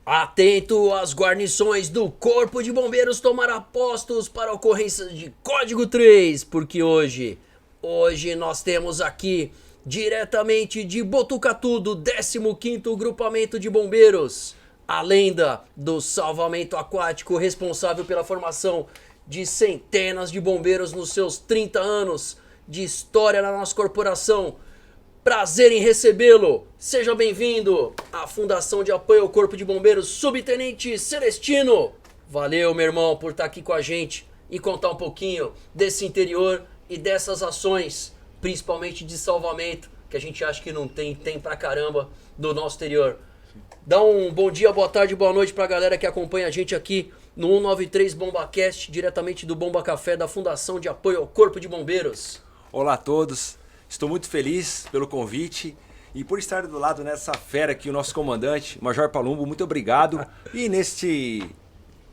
Atento às guarnições do Corpo de Bombeiros tomar postos para ocorrências de Código 3, porque hoje nós temos aqui, diretamente de Botucatu, do 15º Grupamento de Bombeiros, a lenda do salvamento aquático responsável pela formação de centenas de bombeiros nos seus 30 anos de história na nossa corporação. Prazer em recebê-lo. Seja bem-vindo à Fundação de Apoio ao Corpo de Bombeiros, Subtenente Celestino. Valeu, meu irmão, por estar aqui com a gente e contar um pouquinho desse interior e dessas ações, principalmente de salvamento, que a gente acha que não tem pra caramba do nosso interior. Dá um bom dia, boa tarde, boa noite pra galera que acompanha a gente aqui no 193 BombaCast, diretamente do Bomba Café da Fundação de Apoio ao Corpo de Bombeiros. Olá a todos. Estou muito feliz pelo convite e por estar do lado nessa fera aqui, o nosso comandante, Major Palumbo, muito obrigado. E neste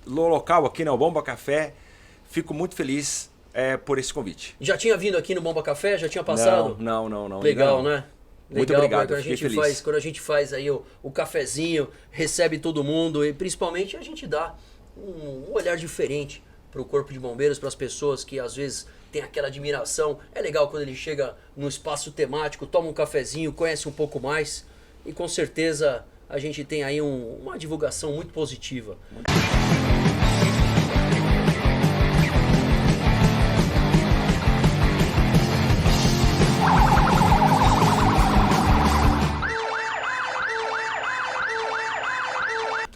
local aqui no Bomba Café, fico muito feliz por esse convite. Já tinha vindo aqui no Bomba Café? Já tinha passado? Não. Legal, não. né? Muito Legal, obrigado, quando a gente faz aí o cafezinho, recebe todo mundo e principalmente a gente dá um olhar diferente para o Corpo de Bombeiros, para as pessoas que às vezes tem aquela admiração. É legal quando ele chega num espaço temático, toma um cafezinho, conhece um pouco mais e com certeza a gente tem aí uma divulgação muito positiva.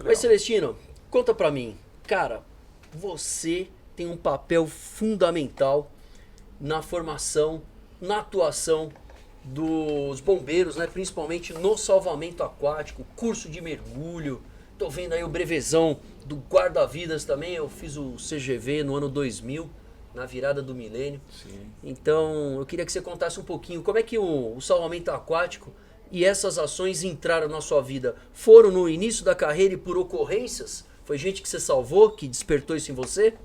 Mas Celestino, conta pra mim, cara, você tem um papel fundamental na formação, na atuação dos bombeiros, né? Principalmente no salvamento aquático, curso de mergulho. Tô vendo aí o brevezão do guarda-vidas também. Eu fiz o CGV no ano 2000, na virada do milênio. Sim. Então, eu queria que você contasse um pouquinho como é que o salvamento aquático e essas ações entraram na sua vida. Foram no início da carreira e por ocorrências? Foi gente que você salvou, que despertou isso em você?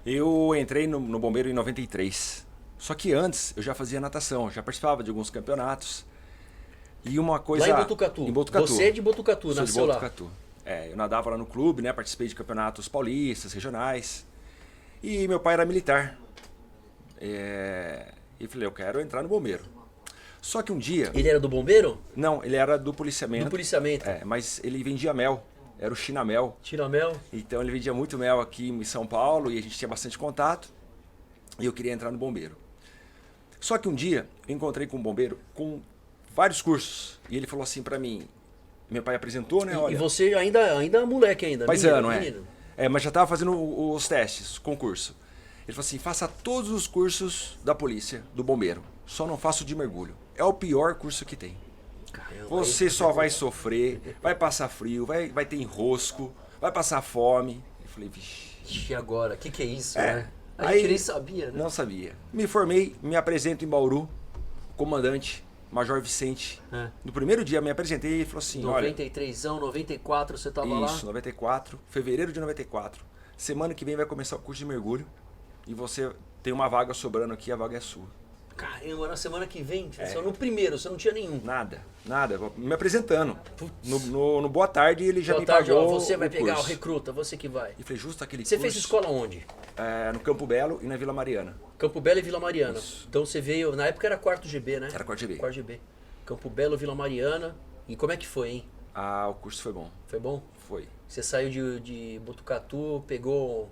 Eu entrei no Bombeiro em 93. Só que antes eu já fazia natação, já participava de alguns campeonatos. E uma coisa... Lá em Botucatu? Em Botucatu. Você é de Botucatu, Sou nasceu de lá? Botucatu. Eu nadava lá no clube, né? Participei de campeonatos paulistas, regionais. E meu pai era militar. E falei, eu quero entrar no bombeiro. Só que um dia... Ele era do bombeiro? Não, ele era do policiamento. Do policiamento. Mas ele vendia mel. Era o Chinamel. Tiramel? Então ele vendia muito mel aqui em São Paulo e a gente tinha bastante contato. E eu queria entrar no bombeiro. Só que um dia eu encontrei com um bombeiro com vários cursos. E ele falou assim pra mim, meu pai apresentou, né? Olha, E você ainda é moleque ainda, paisano, menino. Mas já estava fazendo os testes, concurso. Ele falou assim, faça todos os cursos da polícia, do bombeiro. Só não faça o de mergulho. É o pior curso que tem. Caramba, Você só vai sofrer, vai passar frio, vai ter enrosco, vai passar fome. Eu falei, vixe. E agora? O que é isso, né? A Aí, gente nem sabia, né? Não sabia. Me formei, me apresento em Bauru, comandante, Major Vicente. No primeiro dia me apresentei e ele falou assim, 93ão, 94, você tava lá? Isso, 94, fevereiro de 94. Semana que vem vai começar o curso de mergulho e você tem uma vaga sobrando aqui, a vaga é sua. Caramba, na semana que vem, só no primeiro, você não tinha nenhum. Nada, me apresentando. No Boa Tarde ele já Boa me tarde, pagou você vai pegar o curso. recruta, você que vai. E falei, justo aquele Você curso. fez escola onde? No Campo Belo e na Vila Mariana. Campo Belo e Vila Mariana. Isso. Então você veio, na época era quarto GB, né? Era quarto GB. Quarto GB. Campo Belo, Vila Mariana. E como é que foi, hein? O curso foi bom. Foi bom? Foi. Você saiu de Botucatu, pegou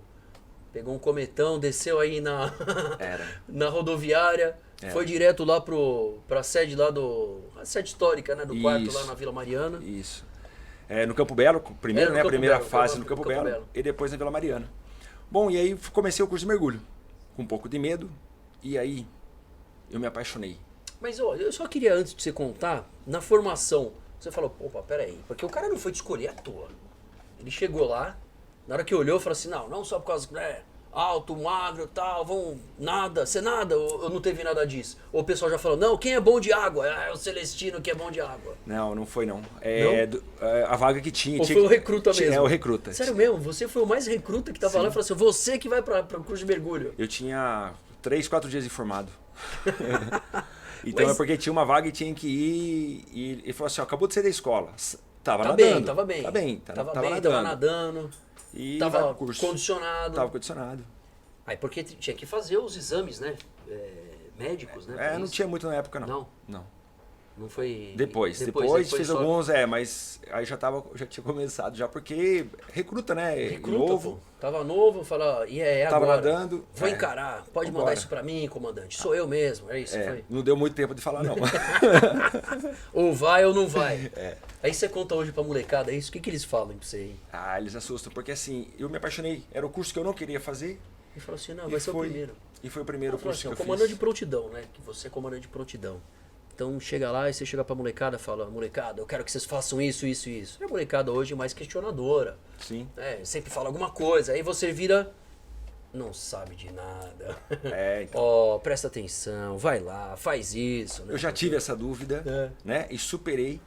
um cometão, desceu aí na rodoviária, foi direto lá pra sede lá a sede histórica, né? Do quarto lá na Vila Mariana. Isso. No Campo Belo, primeiro, no né? A Campo primeira Belo, fase no no Campo Campo Belo, Belo. e depois na Vila Mariana. Bom, e aí comecei o curso de mergulho, com um pouco de medo, e aí eu me apaixonei. Mas ó, eu só queria, antes de você contar, na formação, você falou, opa, peraí, porque o cara não foi te escolher à toa. Ele chegou lá, na hora que olhou, falou assim, não só por causa, alto, magro, tal, nada, você nada, ou não teve nada disso? Ou o pessoal já falou, não, quem é bom de água? É o Celestino que é bom de água. Não foi não. Não? A vaga que tinha... Ou foi o recruta mesmo? O recruta. Sério mesmo? Você foi o mais recruta que tava lá e falou assim, você que vai para o curso de mergulho. Eu tinha 3, 4 dias informado. Então é porque tinha uma vaga e tinha que ir. E ele falou assim, acabou de sair da escola. Tava Tá nadando. bem, tava bem. Tá bem, Tava nadando. E Tava vai pro curso. condicionado. Tava condicionado. Aí porque tinha que fazer os exames, né? Médicos, né? pra Não isso. tinha muito na época, não. Não? Não. Não foi. Depois fez só alguns, mas aí já tinha começado já, porque recruta, né? Recruta, Novo. pô. Tava novo, fala, e é Tava agora. nadando. Vou encarar. Pode mandar Vambora. isso pra mim, comandante. Sou eu mesmo. É isso, foi. Não deu muito tempo de falar, não. Ou vai ou não vai. É. Aí você conta hoje pra molecada isso, o que eles falam pra você aí? Eles assustam, porque assim, eu me apaixonei. Era o curso que eu não queria fazer. E falou assim, não, E vai ser o foi- primeiro. E foi o primeiro Falou curso assim, que ó, eu comandante de fiz. prontidão, né? Que você é comandante de prontidão. Então chega lá e você chega pra molecada e fala, molecada, eu quero que vocês façam isso, isso e isso. E a molecada hoje é mais questionadora. Sim. Sempre fala alguma coisa. Aí você vira, não sabe de nada. Então. Ó, presta atenção, vai lá, faz isso. Né? Eu já tive essa dúvida, É. né? E superei.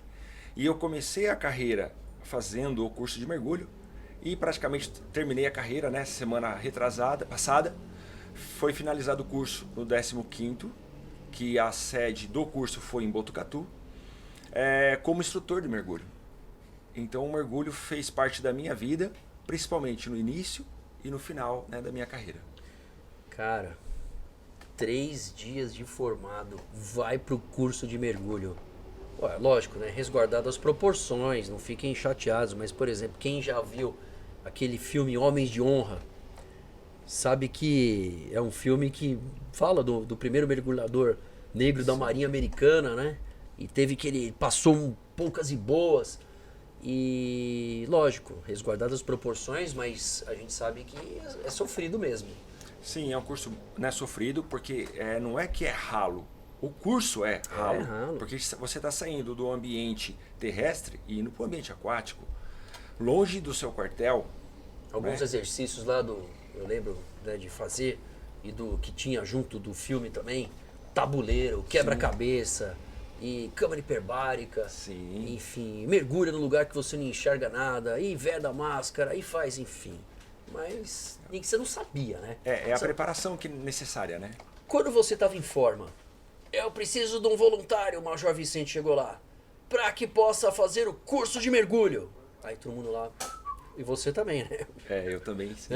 E eu comecei a carreira fazendo o curso de mergulho. E praticamente terminei a carreira, né? Semana passada. Foi finalizado o curso no 15º, que a sede do curso foi em Botucatu, como instrutor de mergulho. Então o mergulho fez parte da minha vida, principalmente no início e no final, né, da minha carreira. Cara, 3 dias de formado, vai pro curso de mergulho. Ué, lógico, né? Resguardado as proporções, não fiquem chateados, mas, por exemplo, quem já viu aquele filme Homens de Honra, sabe que é um filme que fala do primeiro mergulhador negro da Marinha Americana, né? E teve que ele passou poucas e boas. E, lógico, resguardadas as proporções, mas a gente sabe que é sofrido mesmo. Sim, é um curso, né, sofrido, porque não é que é ralo. O curso é ralo, ralo. porque você está saindo do ambiente terrestre e indo para o ambiente aquático, longe do seu quartel. Alguns né? exercícios lá eu lembro, né, de fazer, e do que tinha junto do filme também, tabuleiro, quebra-cabeça, e câmara hiperbárica, Sim. enfim, mergulha no lugar que você não enxerga nada, e veda a máscara, e faz, enfim. Mas nem que você não sabia, né? É a preparação que é necessária, né? Quando você estava em forma, eu preciso de um voluntário, o Major Vicente chegou lá, para que possa fazer o curso de mergulho. Aí todo mundo lá, e você também, né? Eu também, sim.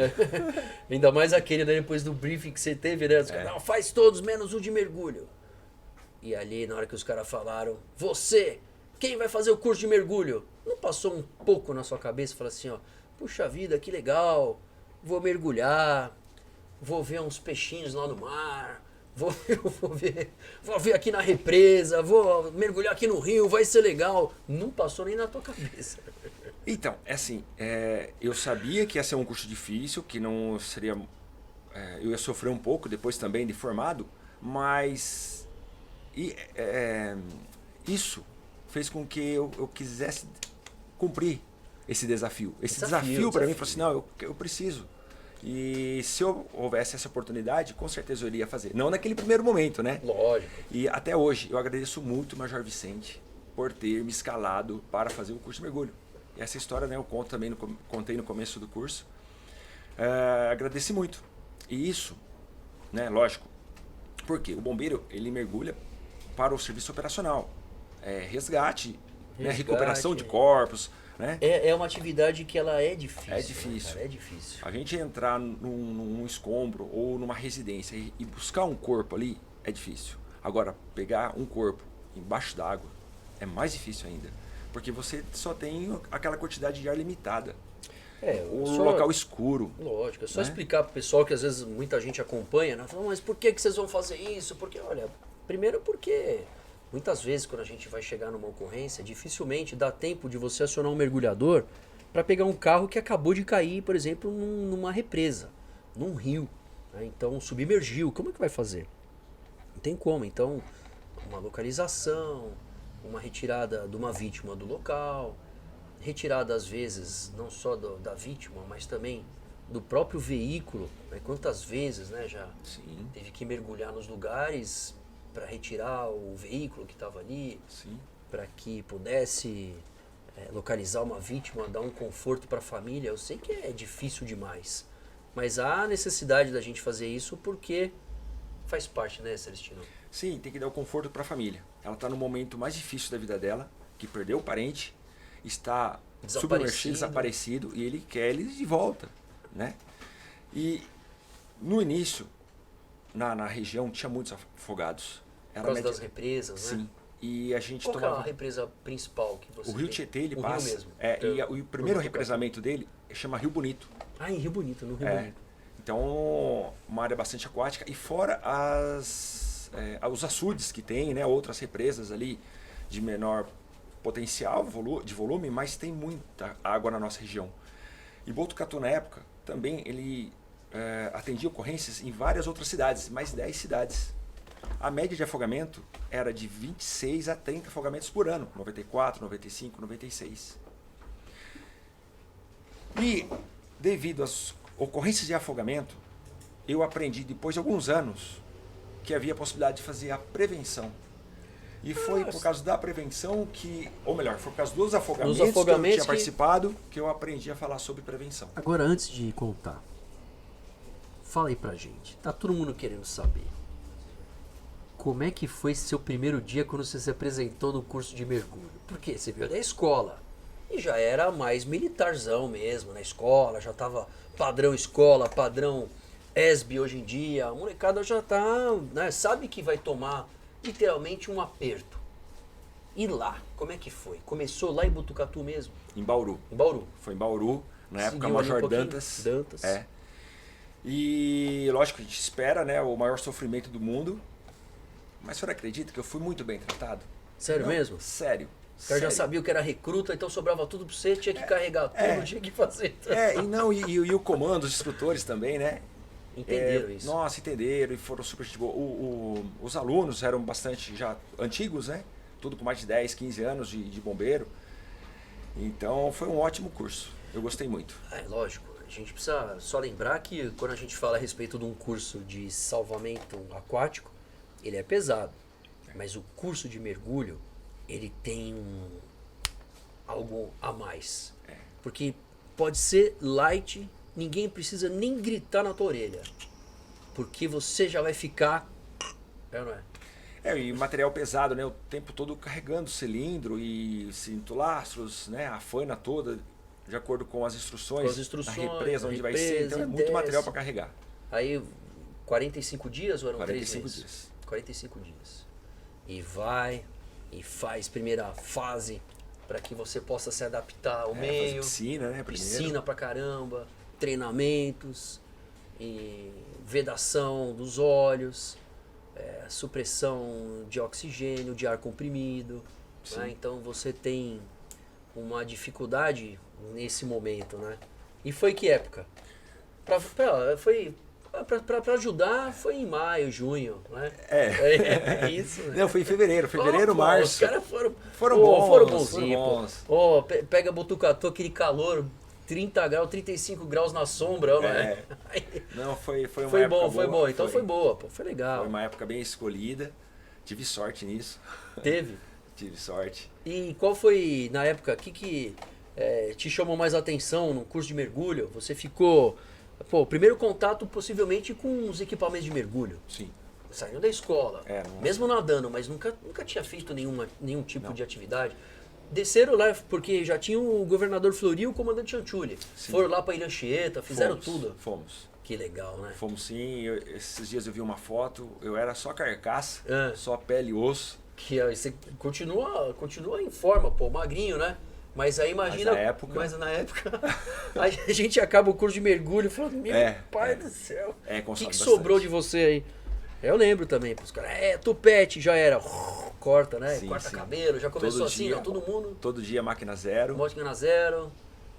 Ainda mais aquele, né, depois do briefing que você teve, né? Os caras, não, faz todos menos o de mergulho. E ali, na hora que os caras falaram, você, quem vai fazer o curso de mergulho? Não passou um pouco na sua cabeça e falou assim, ó, puxa vida, que legal, vou mergulhar, vou ver uns peixinhos lá no mar, vou ver aqui na represa, vou mergulhar aqui no rio, vai ser legal. Não passou nem na tua cabeça. Então, assim, eu sabia que ia ser um curso difícil, que não seria... eu ia sofrer um pouco depois também de formado, mas isso fez com que eu quisesse cumprir esse desafio. Esse desafio para mim, falou assim, não, eu preciso. E se eu houvesse essa oportunidade, com certeza eu iria fazer. Não naquele primeiro momento, né? Lógico. E até hoje, eu agradeço muito o Major Vicente por ter me escalado para fazer o curso de mergulho. E essa história, né, eu conto também contei no começo do curso. Agradeci muito. E isso, né, lógico, porque o bombeiro, ele mergulha para o serviço operacional. Resgate, né, recuperação de corpos, né? É uma atividade que ela é difícil. É difícil. Né, cara? É difícil. A gente entrar num escombro ou numa residência e buscar um corpo ali é difícil. Agora, pegar um corpo embaixo d'água é mais difícil ainda. Porque você só tem aquela quantidade de ar limitada. Local escuro. Lógico, é só né? explicar pro pessoal que às vezes muita gente acompanha, né? Fala, mas por que vocês vão fazer isso? Porque, olha, primeiro porque muitas vezes quando a gente vai chegar numa ocorrência, dificilmente dá tempo de você acionar um mergulhador para pegar um carro que acabou de cair, por exemplo, numa represa, num rio. Né? Então, submergiu, como é que vai fazer? Não tem como. Então, uma localização, uma retirada de uma vítima do local, retirada às vezes não só da vítima, mas também do próprio veículo. Né? Quantas vezes, né, já Sim. teve que mergulhar nos lugares para retirar o veículo que estava ali, para que pudesse localizar uma vítima, dar um conforto para a família. Eu sei que é difícil demais, mas há necessidade da gente fazer isso porque faz parte, né, Celestino? Sim, tem que dar o conforto para a família. Ela está no momento mais difícil da vida dela, que perdeu o parente, está submergido, Desaparecido. desaparecido, e ele quer eles de volta, né? E no início, na região, tinha muitos afogados. Por causa das represas, né? Sim. E a gente Qual que é a tomava... represa principal que você O Rio tem? Tietê, ele O passa... Rio mesmo. E o primeiro Botucatu. represamento dele chama Rio Bonito. Ah, em Rio Bonito, no Rio É. Bonito. Então, uma área bastante aquática. E fora os açudes que tem, né? Outras represas ali de menor potencial de volume, mas tem muita água na nossa região. E Botucatu, na época, também ele atendia ocorrências em várias outras cidades, mais 10 cidades. A média de afogamento era de 26 a 30 afogamentos por ano, 94, 95, 96. E devido às ocorrências de afogamento, eu aprendi depois de alguns anos que havia a possibilidade de fazer a prevenção. E foi por causa da prevenção que, ou melhor, foi por causa dos afogamentos, que eu tinha participado, que eu aprendi a falar sobre prevenção. Agora, antes de contar, fala aí pra gente. Tá todo mundo querendo saber. Como é que foi seu primeiro dia quando você se apresentou no curso de mergulho? Porque você veio da escola e já era mais militarzão mesmo na escola, já tava padrão escola, padrão ESB hoje em dia. A molecada já tá, né, sabe que vai tomar literalmente um aperto. E lá, como é que foi? Começou lá em Botucatu mesmo? Em Bauru. Em Bauru. Foi em Bauru, na época Seguiu ali um Major pouquinho? Dantas. Dantas. É. E lógico, a gente espera, né, o maior sofrimento do mundo. Mas o senhor acredita que eu fui muito bem tratado? Sério Não, mesmo? Sério. O cara já sabia que era recruta, então sobrava tudo pra você, tinha que carregar tudo, tinha que fazer tudo. E o comando, os instrutores também, né? Entenderam isso. Nossa, entenderam e foram super gente boa. Os alunos eram bastante já antigos, né? Tudo com mais de 10, 15 anos de bombeiro. Então foi um ótimo curso. Eu gostei muito. É lógico, a gente precisa só lembrar que quando a gente fala a respeito de um curso de salvamento aquático, ele é pesado. Mas o curso de mergulho, ele tem algo a mais. Porque pode ser light, ninguém precisa nem gritar na tua orelha. Porque você já vai ficar... É ou não é? E material pesado, né? O tempo todo carregando cilindro e cinto-lastros, né? A faina toda, de acordo com as instruções, Com as instruções, da represa onde vai ser. represa, Então é e muito desce. material para carregar. Aí 45 dias ou eram 3 45 meses? dias. 45 dias. E vai e faz primeira fase para que você possa se adaptar ao meio. Fazer piscina, né? Primeiro. Piscina pra caramba, treinamentos, e vedação dos olhos, supressão de oxigênio, de ar comprimido. Né? Então você tem uma dificuldade nesse momento, né? E foi que época? Pra ajudar foi em maio, junho, né? É isso, né? Não, foi em fevereiro, março. Os caras foram bons, foram bonzinhos, foram pô. Pega Botucatu, aquele calor, 30 graus, 35 graus na sombra, não é? Não, foi uma Foi época bom, foi boa, bom. Então foi boa, pô, foi legal. Foi uma época bem escolhida. Tive sorte nisso. Teve? Tive sorte. E qual foi, na época, o que te chamou mais atenção no curso de mergulho? Você ficou... Pô, primeiro contato possivelmente com os equipamentos de mergulho. Sim. Saiu da escola, não- mesmo nadando, mas nunca tinha feito nenhum tipo de atividade. Desceram lá porque já tinha o governador Fleury e o comandante Chanchulli. Sim. Foram lá pra Ilha Anchieta, fizeram tudo. Fomos. Que legal, né? Fomos sim. Esses dias eu vi uma foto, eu era só carcaça, É. só pele e osso. Que aí você continua em forma, pô, magrinho, né? Mas aí imagina. Mas na época. Aí a gente acaba o curso de mergulho falando, meu pai do céu. O consome que bastante. sobrou de você aí? Eu lembro também, os caras, tupete, já era. Corta, né? Sim, Corta sim. cabelo, já começou Todo assim, dia, ó, todo mundo. Todo dia máquina zero. Máquina na zero.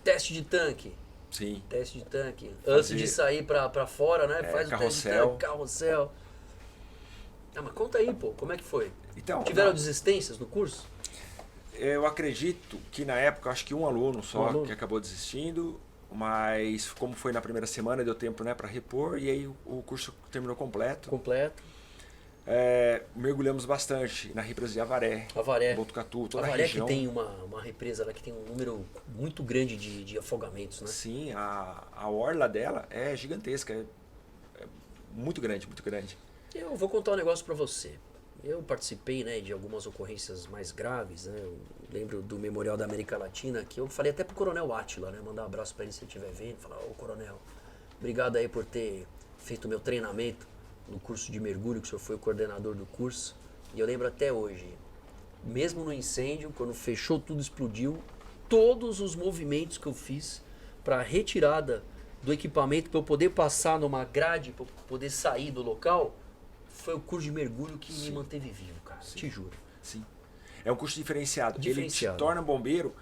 Teste de tanque. Sim. Teste de tanque. Antes de sair pra fora, né? Faz o teste de tanque, carrossel. Ah, mas conta aí, pô, como é que foi? Então, Tiveram desistências no curso? Eu acredito que na época, acho que um aluno só Um aluno? que acabou desistindo, mas como foi na primeira semana, deu tempo, né, para repor, e aí o curso terminou completo. Completo. Mergulhamos bastante na represa de Avaré, Avaré. Botucatu, toda a Avaré região. que tem uma represa lá que tem um número muito grande de afogamentos, né? Sim, a orla dela é gigantesca, é muito grande, muito grande. Eu vou contar um negócio pra você. Eu participei, né, de algumas ocorrências mais graves, né? Eu lembro do Memorial da América Latina, que eu falei até pro Coronel Átila, né? Mandar um abraço para ele se ele estiver vendo. Falar, ô Coronel, obrigado aí por ter feito o meu treinamento no curso de mergulho, que o senhor foi o coordenador do curso. E eu lembro até hoje, mesmo no incêndio, quando fechou tudo, explodiu, todos os movimentos que eu fiz para retirada do equipamento, para eu poder passar numa grade, para eu poder sair do local, foi o curso de mergulho que me manteve vivo, cara. Sim. Te juro. Sim. É um curso diferenciado. Diferenciado. Ele te torna bombeiro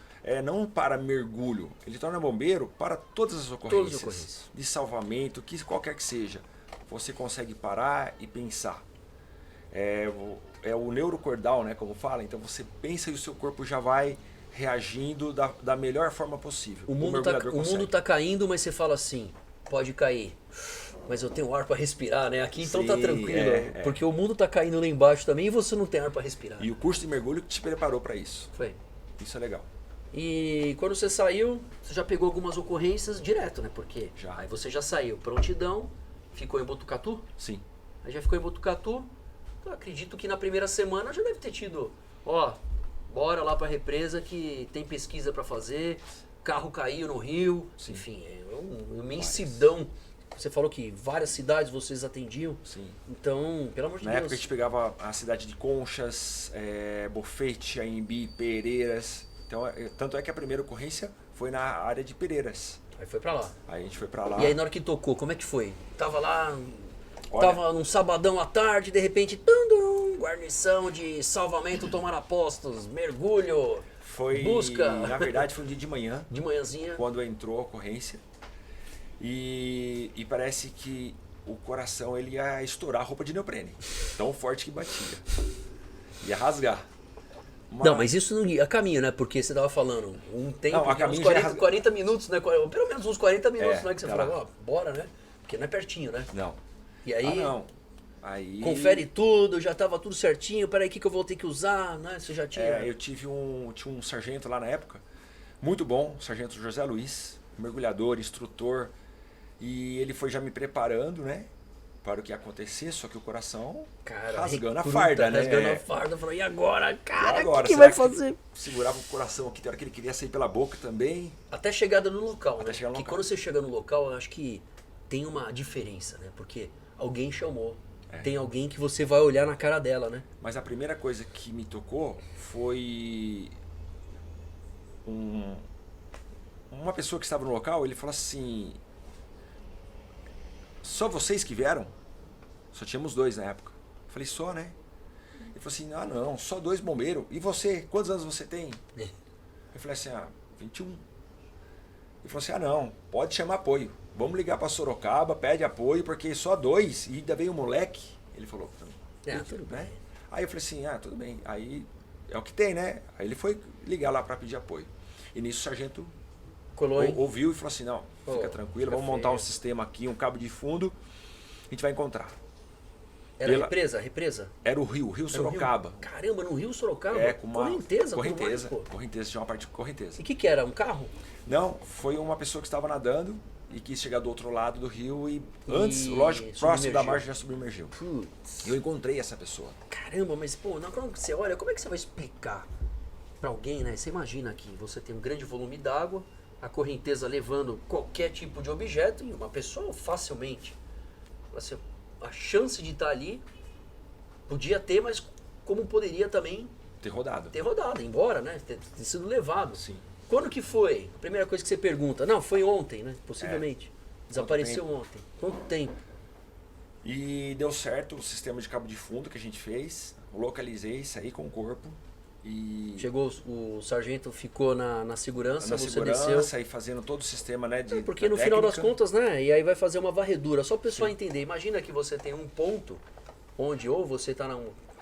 não para mergulho, ele torna bombeiro para todas as ocorrências. Todas as ocorrências. De salvamento, qualquer que seja. Você consegue parar e pensar. É o neurocordal, né, como fala. Então você pensa e o seu corpo já vai reagindo da melhor forma possível. O mundo tá caindo, mas você fala assim, pode cair. Mas eu tenho ar para respirar, né? Aqui então tá tranquilo. Porque o mundo tá caindo lá embaixo também e você não tem ar para respirar. E o curso de mergulho te preparou para isso. Foi. Isso é legal. E quando você saiu, você já pegou algumas ocorrências direto, né? Porque Já. aí você já saiu, prontidão, ficou em Botucatu? Sim. Aí já ficou em Botucatu. Eu acredito que na primeira semana já deve ter tido, bora lá pra represa que tem pesquisa para fazer, carro caiu no rio, Sim. enfim, é uma imensidão. Você falou que várias cidades vocês atendiam. Sim. Então, pelo amor de Na Deus. época a gente pegava a cidade de Conchas, Bofete, Anhembi, Pereiras. Então, tanto é que a primeira ocorrência foi na área de Pereiras. Aí foi pra lá. Aí a gente foi pra lá. E aí na hora que tocou, como é que foi? Tava lá, Olha, tava num sabadão à tarde, de repente, guarnição de salvamento tomar apostos, mergulho, busca. Na verdade, foi um dia de manhã, De manhãzinha. quando entrou a ocorrência. E parece que o coração ele ia estourar a roupa de neoprene. Tão forte que batia. Ia rasgar. Não, mas isso não ia a caminho, né? Porque você tava falando um tempo, Não, a uns caminho 40, já 40 minutos, né? Pelo menos uns 40 minutos, né? Que você tá falou, lá. bora, né? Porque não é pertinho, né? Não. E aí, não. Aí confere tudo, já tava tudo certinho, peraí, o que eu vou ter que usar, né? Você já tinha... eu tinha um sargento lá na época, muito bom, o sargento José Luiz, mergulhador, instrutor, e ele foi já me preparando, né? Para o que ia acontecer, só que o coração rasgando a farda, né? Rasgando a farda, falou, e agora, cara, E agora? o que Será vai fazer? Segurava o coração aqui, tem hora que ele queria sair pela boca também. Até chegada no local, Até né? chegar no Porque local. quando você chega no local, eu acho que tem uma diferença, né? Porque alguém chamou, tem alguém que você vai olhar na cara dela, né? Mas a primeira coisa que me tocou foi uma pessoa que estava no local, ele falou assim, só vocês que vieram? Só tínhamos 2 na época. Eu falei, só, né? Ele falou assim, não, só 2 bombeiros. E você, quantos anos você tem? Eu falei assim, 21. Ele falou assim, não, pode chamar apoio. Vamos ligar para Sorocaba, pede apoio, porque só 2 e ainda veio um moleque. Ele falou, Tudo bem. né? Aí eu falei assim, tudo bem. Aí é o que tem, né? Aí ele foi ligar lá para pedir apoio. E nisso o sargento Colou, hein? ouviu e falou assim, não, fica tranquilo, vamos montar um sistema aqui, um cabo de fundo, a gente vai encontrar. Era represa? Era o rio Era Sorocaba. o rio? Caramba, no Rio Sorocaba? Com uma correnteza, correnteza, tinha uma parte de correnteza. E o que era? Um carro? Não, foi uma pessoa que estava nadando e quis chegar do outro lado do rio e antes, E lógico, próximo da submergiu. margem já submergiu. Putz. Eu encontrei essa pessoa. Caramba, mas pô, quando você olha, como é que você vai explicar pra alguém, né? Você imagina que você tem um grande volume d'água, a correnteza levando qualquer tipo de objeto e uma pessoa facilmente. Assim, a chance de estar ali podia ter, mas como poderia também Ter rodado. ter rodado, embora, né? Ter sido levado. Sim. Quando que foi? A primeira coisa que você pergunta. Não, foi ontem, né? Possivelmente. Desapareceu ontem. Quanto tempo? E deu certo o sistema de cabo de fundo que a gente fez. Localizei, saí com o corpo. E Chegou, o sargento ficou na segurança, na você segurança desceu. e fazendo todo o sistema, né? Porque no final das contas, né? E aí vai fazer uma varredura. Só o pessoal entender. Imagina que você tem um ponto onde ou você está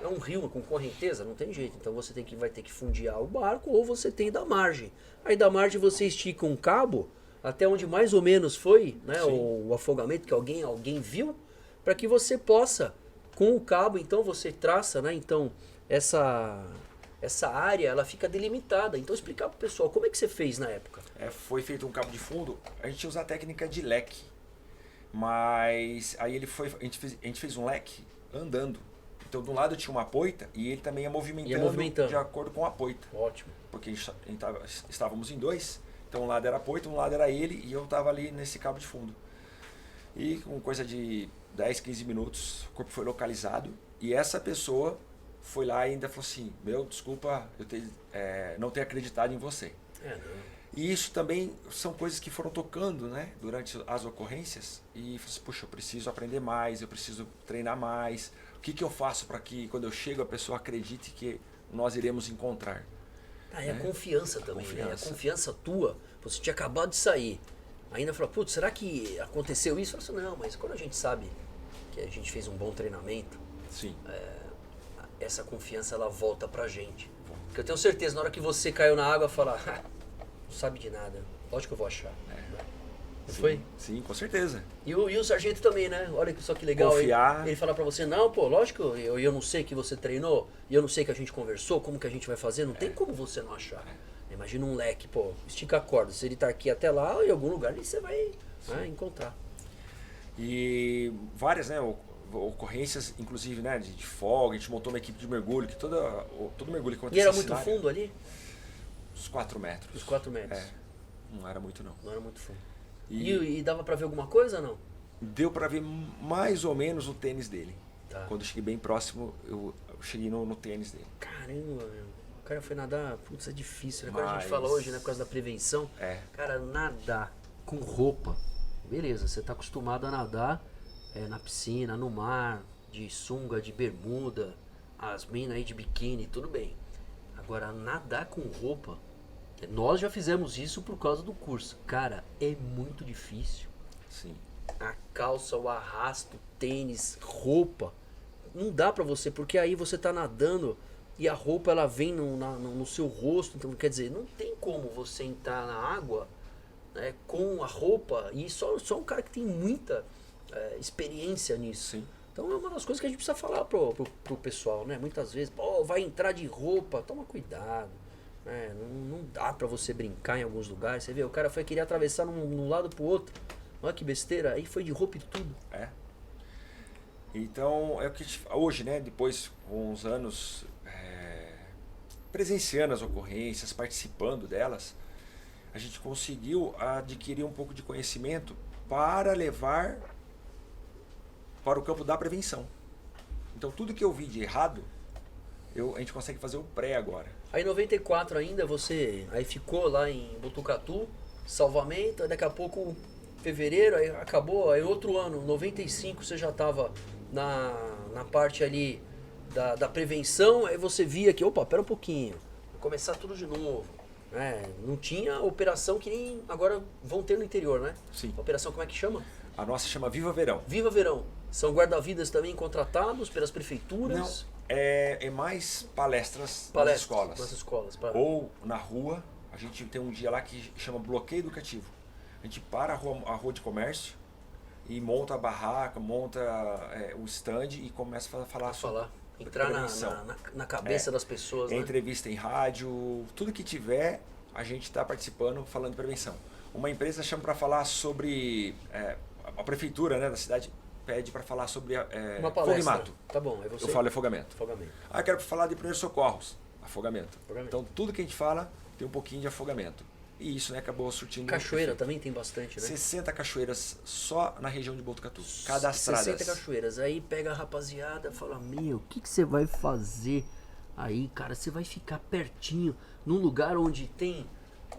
é um rio com correnteza, não tem jeito. Então você vai ter que fundear o barco ou você tem da margem. Aí da margem você estica um cabo até onde mais ou menos foi, né? O afogamento que alguém viu, para que você possa, com o cabo, então você traça, né? Então essa área ela fica delimitada. Então explicar pro pessoal como é que você fez na época. Foi feito um cabo de fundo, a gente usa a técnica de leque. Mas aí a gente fez um leque andando. Então, de um lado tinha uma apoita e ele também ia movimentando, de acordo com a apoita. Ótimo. Porque estávamos em dois, então um lado era a apoita, um lado era ele e eu estava ali nesse cabo de fundo. E com coisa de 10, 15 minutos, o corpo foi localizado e essa pessoa foi lá e ainda falou assim, desculpa, eu não ter acreditado em você. E isso também são coisas que foram tocando, né, durante as ocorrências e falei assim, puxa, eu preciso aprender mais, eu preciso treinar mais. O que eu faço para que quando eu chego a pessoa acredite que nós iremos encontrar? E a confiança também, né? A confiança tua, você tinha acabado de sair. Ainda falou, putz, será que aconteceu isso? Eu falei assim, não, mas quando a gente sabe que a gente fez um bom treinamento, sim. Essa confiança ela volta pra gente. Porque eu tenho certeza, na hora que você caiu na água, falar, não sabe de nada, lógico que eu vou achar. Não foi? Sim, com certeza. E o sargento também, né? Olha só que legal. Confiar. Ele fala pra você, não, pô, lógico, eu não sei que você treinou, e eu não sei que a gente conversou, como que a gente vai fazer, não tem como você não achar. Imagina um leque, pô, estica a corda, se ele tá aqui até lá, em algum lugar, você vai encontrar. E várias, né, ocorrências, inclusive, né, de folga, a gente montou uma equipe de mergulho, que todo mergulho que aconteceu. E era muito fundo ali? Uns 4 metros. Uns 4 metros. Não era muito, não. Não era muito fundo. E dava pra ver alguma coisa ou não? Deu pra ver mais ou menos o tênis dele. Tá. Quando eu cheguei bem próximo, eu cheguei no tênis dele. Caramba, meu. O cara foi nadar, putz, é difícil, né? Quando a gente fala hoje, né, por causa da prevenção. Cara, nadar com roupa, beleza, você tá acostumado a nadar na piscina, no mar, de sunga, de bermuda, as minas aí de biquíni, tudo bem. Agora, nadar com roupa, nós já fizemos isso por causa do curso. Cara, é muito difícil. Sim. A calça, o arrasto, tênis, roupa, não dá pra você, porque aí você tá nadando e a roupa ela vem no seu rosto, então quer dizer, não tem como você entrar na água, né, com a roupa, e só um cara que tem muita experiência nisso. Sim. Então é uma das coisas que a gente precisa falar pro pessoal, né? Muitas vezes, pô, vai entrar de roupa, toma cuidado. Não dá pra você brincar em alguns lugares. Você vê, o cara foi querer atravessar num lado pro outro. Olha que besteira, aí foi de roupa e tudo. Então, é o que hoje, né, depois com uns anos presenciando as ocorrências, participando delas, a gente conseguiu adquirir um pouco de conhecimento para levar para o campo da prevenção. Então, tudo que eu vi de errado, a gente consegue fazer o pré agora. Aí em 94 ainda você aí ficou lá em Botucatu, salvamento, aí daqui a pouco, fevereiro, aí acabou, aí outro ano, 95 você já estava na parte ali da prevenção, aí você via que, opa, pera um pouquinho, vou começar tudo de novo. Não tinha operação que nem agora vão ter no interior, né? Sim. A operação como é que chama? A nossa chama Viva Verão. Viva Verão. São guarda-vidas também contratados pelas prefeituras? Não, é mais palestras nas escolas. Nas escolas. Ou na rua, a gente tem um dia lá que chama bloqueio educativo. A gente para a rua de comércio e monta a barraca, monta o stand e começa a falar sobre entrar na cabeça das pessoas. Né? Entrevista em rádio, tudo que tiver, a gente está participando falando de prevenção. Uma empresa chama para falar sobre a prefeitura, né, da cidade pede para falar sobre fogo e mato. Tá bom, aí você... Eu falo afogamento. Afogamento. Eu quero falar de primeiros socorros. Afogamento. Então tudo que a gente fala tem um pouquinho de afogamento. E isso, né, acabou surtindo... Cachoeira também tem bastante, né? 60 cachoeiras só na região de Botucatu, cadastradas. 60 cachoeiras. Aí pega a rapaziada e fala, o que você vai fazer aí, cara? Você vai ficar pertinho, num lugar onde tem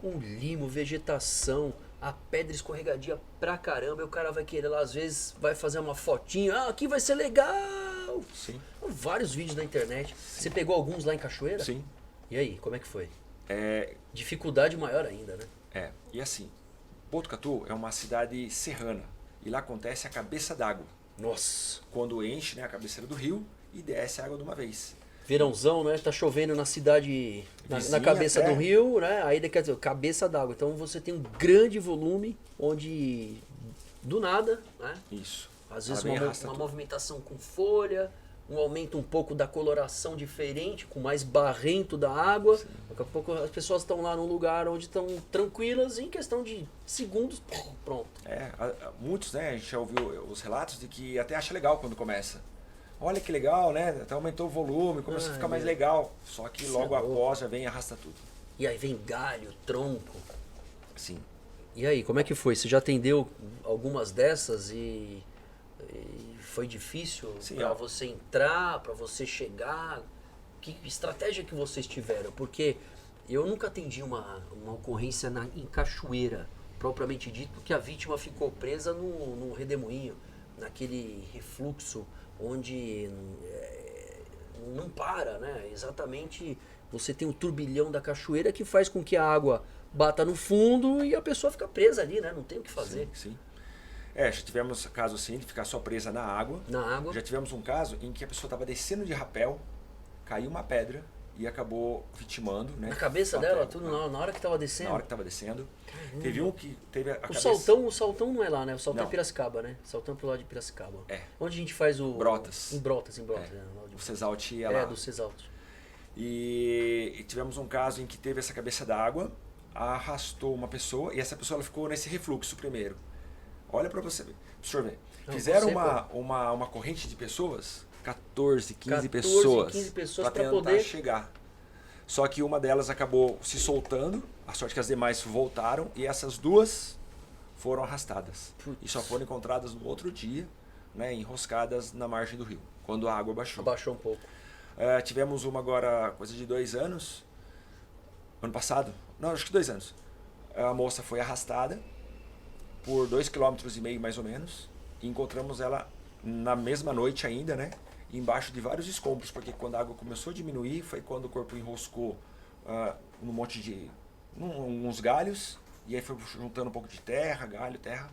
um limo, vegetação, a pedra escorregadia pra caramba, e o cara vai querer lá, às vezes, vai fazer uma fotinha, aqui vai ser legal. Sim. Vários vídeos na internet. Sim. Você pegou alguns lá em Cachoeira? Sim. E aí, como é que foi? Dificuldade maior ainda, né? E assim, Botucatu é uma cidade serrana, e lá acontece a cabeça d'água. Nossa! Quando enche, né, a cabeceira do rio e desce a água de uma vez. Verãozão, né? Tá chovendo na cidade, na cabeça do rio, né? Aí quer dizer, cabeça d'água. Então você tem um grande volume onde, do nada, né? Isso. Às vezes uma movimentação com folha, um aumento um pouco da coloração diferente, com mais barrento da água. Sim. Daqui a pouco as pessoas estão lá num lugar onde estão tranquilas, em questão de segundos, pronto. Muitos, né? A gente já ouviu os relatos de que até acha legal quando começa. olha que legal, né? Até aumentou o volume, começou a ficar mais legal. Só que logo após já vem e arrasta tudo. E aí vem galho, tronco. Sim. E aí, como é que foi? Você já atendeu algumas dessas e foi difícil para você entrar, para você chegar? Que estratégia que vocês tiveram? Porque eu nunca atendi uma ocorrência em cachoeira, propriamente dito, que a vítima ficou presa no redemoinho, naquele refluxo onde não para, né? Exatamente, você tem um turbilhão da cachoeira que faz com que a água bata no fundo e a pessoa fica presa ali, né? Não tem o que fazer. Sim, sim. Já tivemos caso assim de ficar só presa na água. Na água. Já tivemos um caso em que a pessoa estava descendo de rapel, caiu uma pedra e acabou vitimando, né? Na cabeça dela, tudo na hora que estava descendo? Na hora que estava descendo. Caramba. Teve um que teve a cabeça... O Saltão não é lá, né? O Saltão é Piracicaba, né? O Saltão é pro lado de Piracicaba. Onde a gente faz o... Brotas. Em Brotas. O Cesalt ia lá. Do Cesalt. E tivemos um caso em que teve essa cabeça d'água, arrastou uma pessoa e essa pessoa ela ficou nesse refluxo primeiro. Olha para você ver. Deixa eu ver. Fizeram uma corrente de pessoas, 14, 15 pessoas para tentar poder chegar. Só que uma delas acabou se soltando, a sorte que as demais voltaram e essas duas foram arrastadas. E só foram encontradas no outro dia, né, enroscadas na margem do rio, quando a água baixou. Abaixou um pouco. Tivemos uma agora, coisa de 2 anos, ano passado, não, acho que 2 anos. A moça foi arrastada por 2,5 km mais ou menos, e encontramos ela na mesma noite ainda, né? Embaixo de vários escombros, porque quando a água começou a diminuir, foi quando o corpo enroscou num monte de... uns galhos, e aí foi juntando um pouco de terra, galho, terra,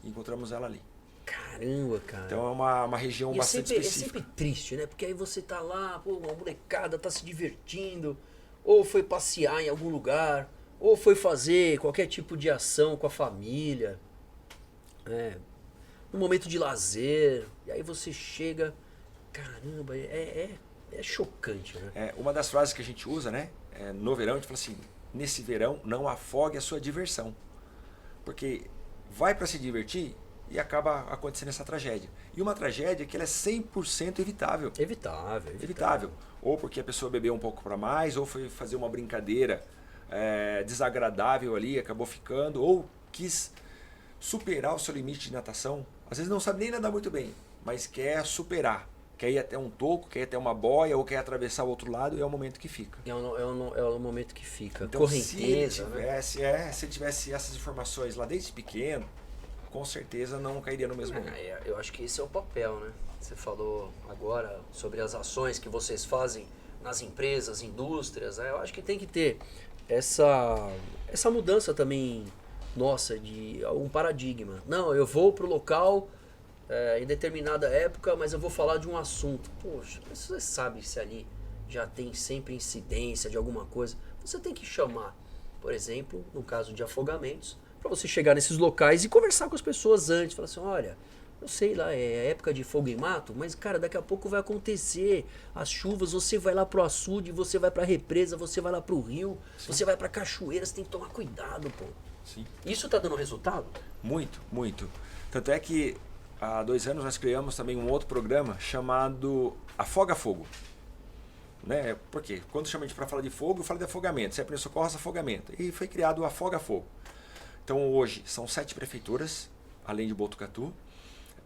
e encontramos ela ali. Caramba, cara. Então é uma região bastante específica. É sempre triste, né? Porque aí você tá lá, pô, uma molecada tá se divertindo, ou foi passear em algum lugar, ou foi fazer qualquer tipo de ação com a família, um momento de lazer, e aí você chega, caramba, é chocante, né? Uma das frases que a gente usa, né? No verão, a gente fala assim, nesse verão não afogue a sua diversão. Porque vai para se divertir e acaba acontecendo essa tragédia. E uma tragédia que ela é 100% evitável. Evitável. Ou porque a pessoa bebeu um pouco para mais, ou foi fazer uma brincadeira desagradável ali, acabou ficando, ou quis superar o seu limite de natação. Às vezes não sabe nem nadar muito bem, mas quer superar. Quer ir até um toco, quer ir até uma boia, ou quer atravessar o outro lado, e é o momento que fica. É o momento que fica. Então, correnteza, se ele tivesse essas informações lá desde pequeno, com certeza não cairia no mesmo erro. Eu acho que esse é o papel, né? Você falou agora sobre as ações que vocês fazem nas empresas, indústrias, né? Eu acho que tem que ter essa mudança também nossa, de um paradigma. Não, eu vou pro local em determinada época, mas eu vou falar de um assunto. Poxa, mas você sabe se ali já tem sempre incidência de alguma coisa. Você tem que chamar, por exemplo, no caso de afogamentos, para você chegar nesses locais e conversar com as pessoas antes. Falar assim, olha, eu sei lá, é época de fogo e mato, mas cara, daqui a pouco vai acontecer as chuvas, você vai lá pro açude, você vai pra represa, você vai lá pro rio, Sim. Você vai pra cachoeira, você tem que tomar cuidado, pô. Sim. Isso tá dando resultado? Muito, muito. Tanto é que há 2 anos nós criamos também um outro programa chamado Afoga Fogo. Né? Porque quando chama a gente para falar de fogo, fala de afogamento. Se é primeiro socorro, afogamento. E foi criado o Afoga Fogo. Então hoje são 7 prefeituras, além de Botucatu.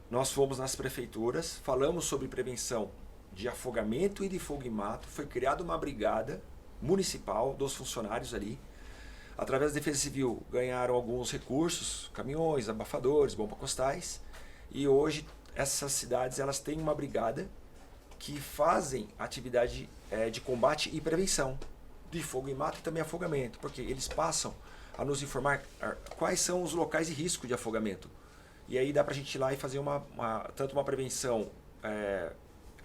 Nós fomos nas prefeituras, falamos sobre prevenção de afogamento e de fogo e mato. Foi criada uma brigada municipal dos funcionários ali. Através da Defesa Civil ganharam alguns recursos, caminhões, abafadores, bomba-costais. E hoje essas cidades elas têm uma brigada que fazem atividade de combate e prevenção de fogo e mato e também afogamento. Porque eles passam a nos informar quais são os locais de risco de afogamento. E aí dá pra gente ir lá e fazer tanto uma prevenção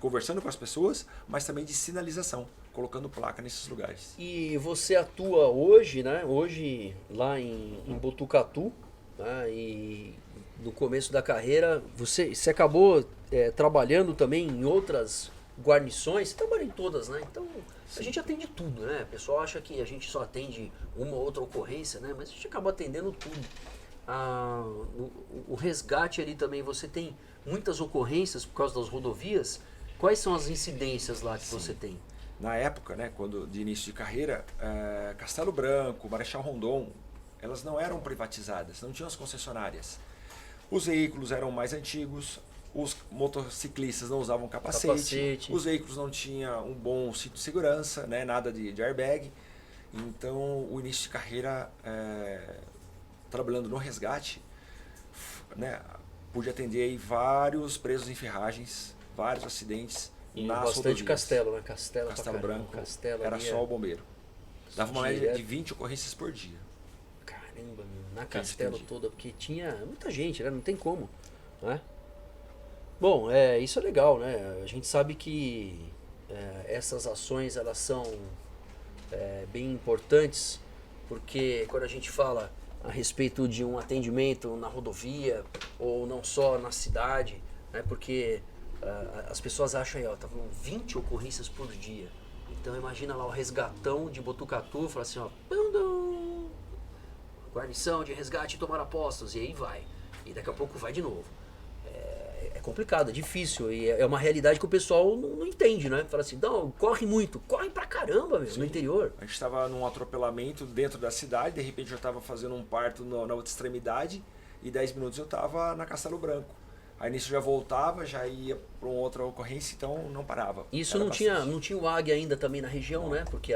conversando com as pessoas, mas também de sinalização, colocando placa nesses lugares. E você atua hoje, né? Hoje lá em Botucatu, né? E no começo da carreira, você acabou trabalhando também em outras guarnições, você trabalha em todas, né? Então Sim. A gente atende tudo, né? O pessoal acha que a gente só atende uma ou outra ocorrência, né? Mas a gente acaba atendendo tudo. O resgate ali também, você tem muitas ocorrências por causa das rodovias Quais são as incidências lá que você tem? Na época, né, quando de início de carreira, Castelo Branco, Marechal Rondon, elas não eram privatizadas, não tinham as concessionárias. Os veículos eram mais antigos, os motociclistas não usavam capacete. Os veículos não tinham um bom cinto de segurança, né, nada de airbag. Então, o início de carreira, trabalhando no resgate, né, pude atender aí vários presos em ferragens, vários acidentes. E bastante Castelo, né? Castelo Branco, Castelo era só o bombeiro. Dava uma média de 20 ocorrências por dia. Caramba, meu, na Castelo toda, porque tinha muita gente, né? Não tem como, né? Bom, isso é legal, né? A gente sabe que essas ações, elas são bem importantes, porque quando a gente fala a respeito de um atendimento na rodovia, ou não só na cidade, né? Porque as pessoas acham aí, ó, estavam 20 ocorrências por dia. Então imagina lá o resgatão de Botucatu, fala assim, ó, guarnição de resgate tomar apostos, e aí vai. E daqui a pouco vai de novo. É complicado, é difícil, e é uma realidade que o pessoal não entende, né? Fala assim, não, corre muito, corre pra caramba, meu, no interior. A gente estava num atropelamento dentro da cidade, de repente eu estava fazendo um parto na outra extremidade, e 10 minutos eu estava na Castelo Branco. Aí nisso já voltava, já ia para uma outra ocorrência, então não parava. Isso não tinha o Águia ainda também na região, não, né? Porque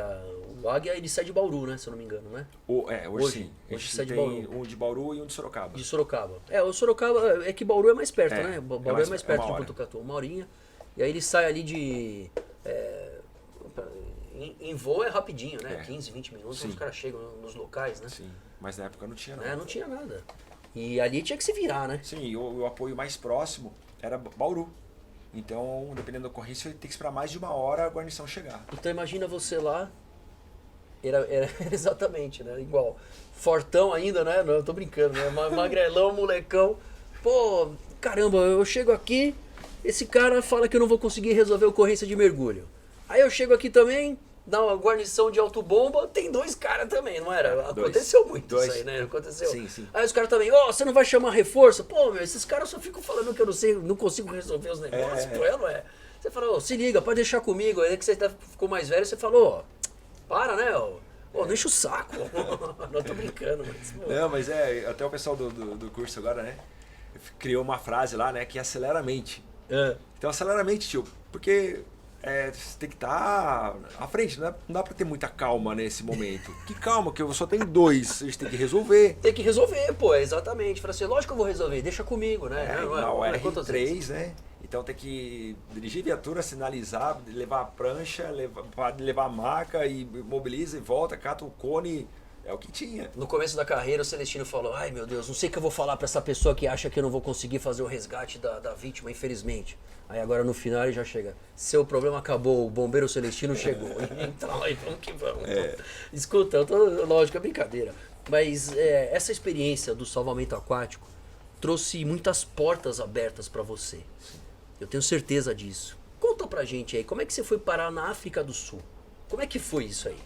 o Águia ele sai de Bauru, né? Se eu não me engano, né? Hoje sim. Hoje sai de tem Bauru. um de Bauru e um de Sorocaba. De Sorocaba. O Sorocaba é que Bauru é mais perto, né? Bauru é mais perto de hora. Botucatu, uma horinha. E aí ele sai ali de... em voo é rapidinho, né? 15, 20 minutos, os caras chegam nos locais, né? Sim, mas na época não tinha nada. Não tinha nada. E ali tinha que se virar, né? Sim, e o apoio mais próximo era Bauru. Então, dependendo da ocorrência, tem que esperar mais de uma hora a guarnição chegar. Então imagina você lá, era exatamente, né? Igual, fortão ainda, né? Não, eu tô brincando, né? Magrelão, molecão. Pô, caramba, eu chego aqui, esse cara fala que eu não vou conseguir resolver a ocorrência de mergulho. Aí eu chego aqui também, dá uma guarnição de autobomba, tem 2 caras também, não era? Aconteceu muito isso aí, né? Aconteceu. Sim. Aí os caras também, você não vai chamar reforço? Pô, meu, esses caras só ficam falando que eu não sei, não consigo resolver os negócios, pô, não é? Você fala, se liga, pode deixar comigo. Aí que você ficou mais velho, você falou, para, né? Não enche o saco. Não, tô brincando. Não, mas até o pessoal do curso agora, né? Criou uma frase lá, né? Que acelera a mente. Então acelera a mente, tio, porque... você tem que estar à frente, não dá pra ter muita calma nesse momento. Que calma, que eu só tenho 2, a gente tem que resolver. Tem que resolver, pô, exatamente. Fala assim, lógico que eu vou resolver, deixa comigo, né? Não é R3, né? Então tem que dirigir viatura, sinalizar, levar a prancha, levar a maca e mobiliza e volta, cata o cone. É o que tinha. No começo da carreira, o Celestino falou, ai meu Deus, não sei o que eu vou falar pra essa pessoa que acha que eu não vou conseguir fazer o resgate da vítima, infelizmente. Aí agora no final ele já chega, seu problema acabou, o bombeiro Celestino chegou. Entra lá e vamos que vamos. Escuta, lógico, é brincadeira. Mas essa experiência do salvamento aquático trouxe muitas portas abertas pra você. Eu tenho certeza disso. Conta pra gente aí, como é que você foi parar na África do Sul? Como é que foi isso aí?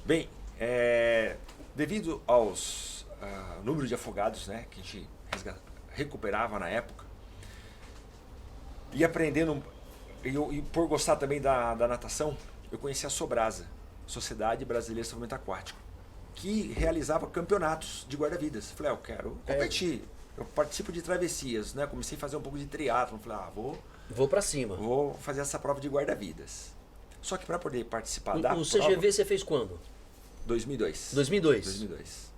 Bem, devido aos número de afogados, né, que a gente recuperava na época, e aprendendo, e por gostar também da natação, eu conheci a Sobrasa, Sociedade Brasileira de Salvamento Aquático, que realizava campeonatos de guarda-vidas. Falei, eu quero competir, eu participo de travessias, né? Comecei a fazer um pouco de triatlon, falei, vou pra cima. Vou fazer essa prova de guarda-vidas. Só que para poder participar da prova... O CGV você fez quando? 2002. 2002.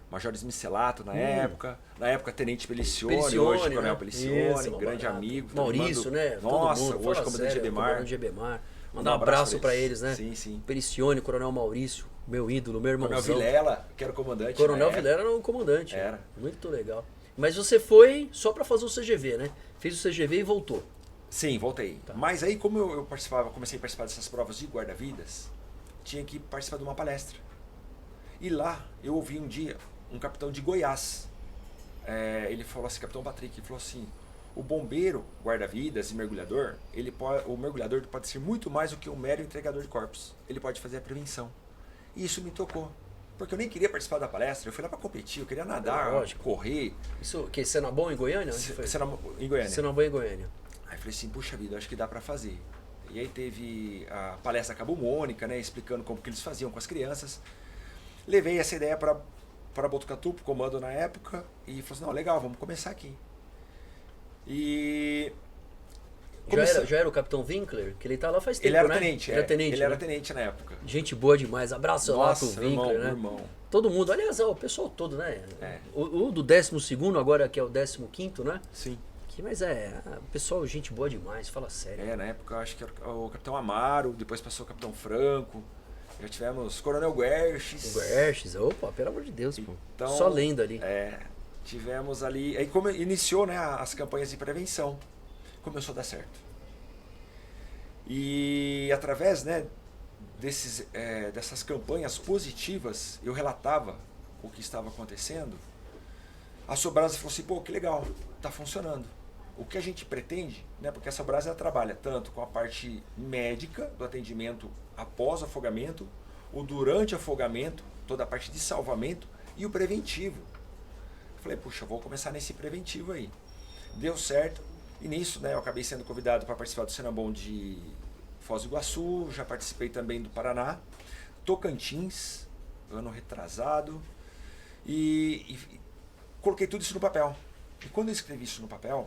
Major Smicelato na época Tenente Pelicione, hoje Coronel Pelicione, grande amigo. Maurício, né? Nossa, hoje comandante Gebemar. Mandar um abraço pra eles, né? Sim. Pelicione, Coronel Maurício, meu ídolo, meu irmãozão. Coronel Vilela, que era o comandante. Coronel Vilela era o comandante. Era. Muito legal. Mas você foi só pra fazer o CGV, né? Fez o CGV e voltou. Sim, voltei. Tá. Mas aí, como eu comecei a participar dessas provas de guarda-vidas, tinha que participar de uma palestra. E lá, eu ouvi um dia um capitão de Goiás. Ele falou assim, Capitão Patrick, ele falou assim, o bombeiro, guarda-vidas e mergulhador, o mergulhador pode ser muito mais do que um mero entregador de corpos. Ele pode fazer a prevenção. E isso me tocou. Porque eu nem queria participar da palestra, eu fui lá para competir, eu queria nadar, correr. Isso que Senabom em Goiânia? Em Goiânia. Senabom em Goiânia. Aí eu falei assim, puxa vida, acho que dá para fazer. E aí teve a palestra Cabo Mônica, né, explicando como que eles faziam com as crianças. Levei essa ideia para Botucatu, pro comando na época, e falou assim, não, legal, vamos começar aqui. E Já era o Capitão Winkler? Que ele tá lá faz tempo, ele era né? tenente, Era tenente, ele era né? tenente na época. Gente boa demais. Abraço lá pro Nossa, Winkler, irmão, né? irmão. Todo mundo, aliás, ó, o pessoal todo, né? É. O do 12º, agora que é o 15º, né? Sim. Mas o pessoal, gente boa demais, fala sério. Na época eu acho que era o Capitão Amaro, depois passou o Capitão Franco, já tivemos Coronel Guerches. O Guerches, opa, pelo amor de Deus, pô. Então, Só lenda ali. Tivemos ali, aí como iniciou, né, as campanhas de prevenção, começou a dar certo. E através, né, dessas campanhas positivas, eu relatava o que estava acontecendo, a Sobrasa falou assim, pô, que legal, tá funcionando. O que a gente pretende, né, porque a Sobrasa trabalha tanto com a parte médica do atendimento após o afogamento, o durante o afogamento, toda a parte de salvamento e o preventivo. Eu falei, puxa, vou começar nesse preventivo aí. Deu certo, e nisso, né, eu acabei sendo convidado para participar do Senabom de Foz do Iguaçu, já participei também do Paraná, Tocantins, ano retrasado, e coloquei tudo isso no papel. E quando eu escrevi isso no papel,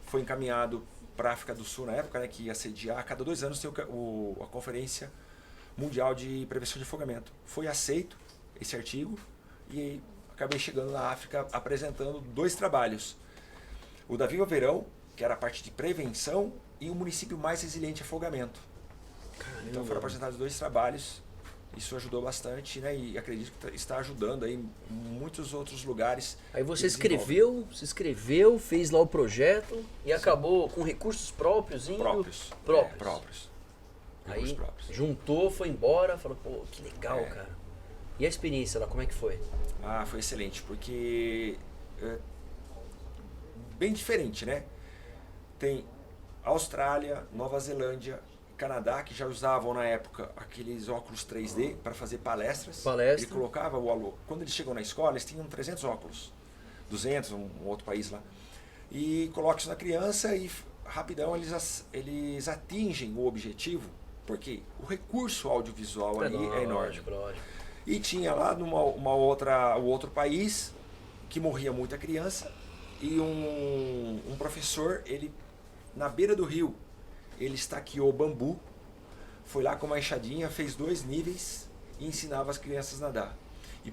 foi encaminhado para a África do Sul na época, né, que ia sediar, a cada 2 anos tem a Conferência Mundial de Prevenção de Afogamento. Foi aceito esse artigo e acabei chegando na África apresentando 2 trabalhos. O da Viva Verão, que era a parte de prevenção, e o município mais resiliente a afogamento. Caramba. Então foram apresentados 2 trabalhos. Isso ajudou bastante, né? E acredito que está ajudando aí em muitos outros lugares. Aí você escreveu, fez lá o projeto e acabou com recursos próprios indo... Próprios. Aí Recursos próprios. juntou, foi embora, falou, pô, que legal, cara. E a experiência lá, como é que foi? Foi excelente, porque bem diferente, né? Tem Austrália, Nova Zelândia, Canadá, que já usavam na época aqueles óculos 3D para fazer palestras. Ele colocava o aluno. Quando eles chegam na escola, eles tinham 300 óculos, 200, um outro país lá. E coloca isso na criança e rapidão eles atingem o objetivo, porque o recurso audiovisual ali é enorme. Lógico. E tinha lá o outro país que morria muita criança e um professor, ele na beira do rio, ele estaqueou bambu, foi lá com uma enxadinha, fez 2 níveis e ensinava as crianças a nadar. E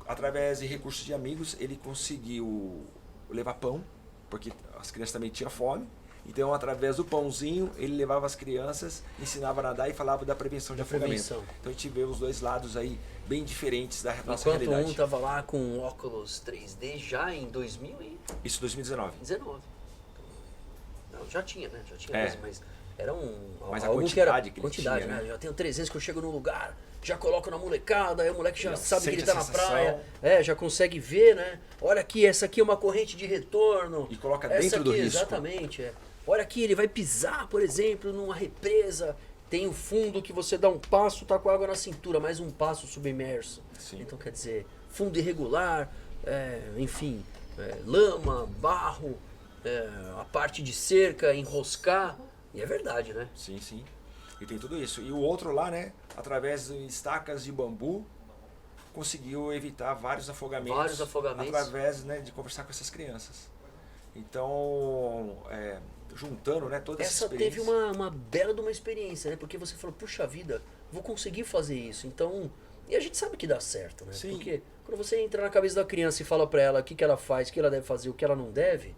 através de recursos de amigos, ele conseguiu levar pão, porque as crianças também tinham fome. Então, através do pãozinho, ele levava as crianças, ensinava a nadar e falava da prevenção de afogamento. Então, a gente vê os 2 lados aí bem diferentes da nossa realidade. Enquanto um estava lá com óculos 3D já em 2000 e... Isso, 2019. Não, já tinha, né? Já tinha, mas era mas a algo quantidade que ele tinha, né? Já tenho 300 que eu chego num lugar, já coloco na molecada, aí o moleque já sabe que ele tá na sensação. praia, já consegue ver, né? Olha aqui, essa aqui é uma corrente de retorno. E coloca essa dentro aqui, do risco. Exatamente, Olha aqui, ele vai pisar, por exemplo, numa represa, tem o fundo que você dá um passo, tá com água na cintura, mais um passo submerso. Sim. Então, quer dizer, fundo irregular, enfim, lama, barro, a parte de cerca, enroscar, e é verdade, né? Sim. E tem tudo isso. E o outro lá, né, através de estacas de bambu, conseguiu evitar vários afogamentos. Através, né, de conversar com essas crianças. Então, juntando, né, toda essa experiência. Teve uma bela de uma experiência, né? Porque você falou, puxa vida, vou conseguir fazer isso. Então, e a gente sabe que dá certo, né? Sim. Porque quando você entra na cabeça da criança e fala pra ela o que ela faz, o que ela deve fazer, o que ela não deve,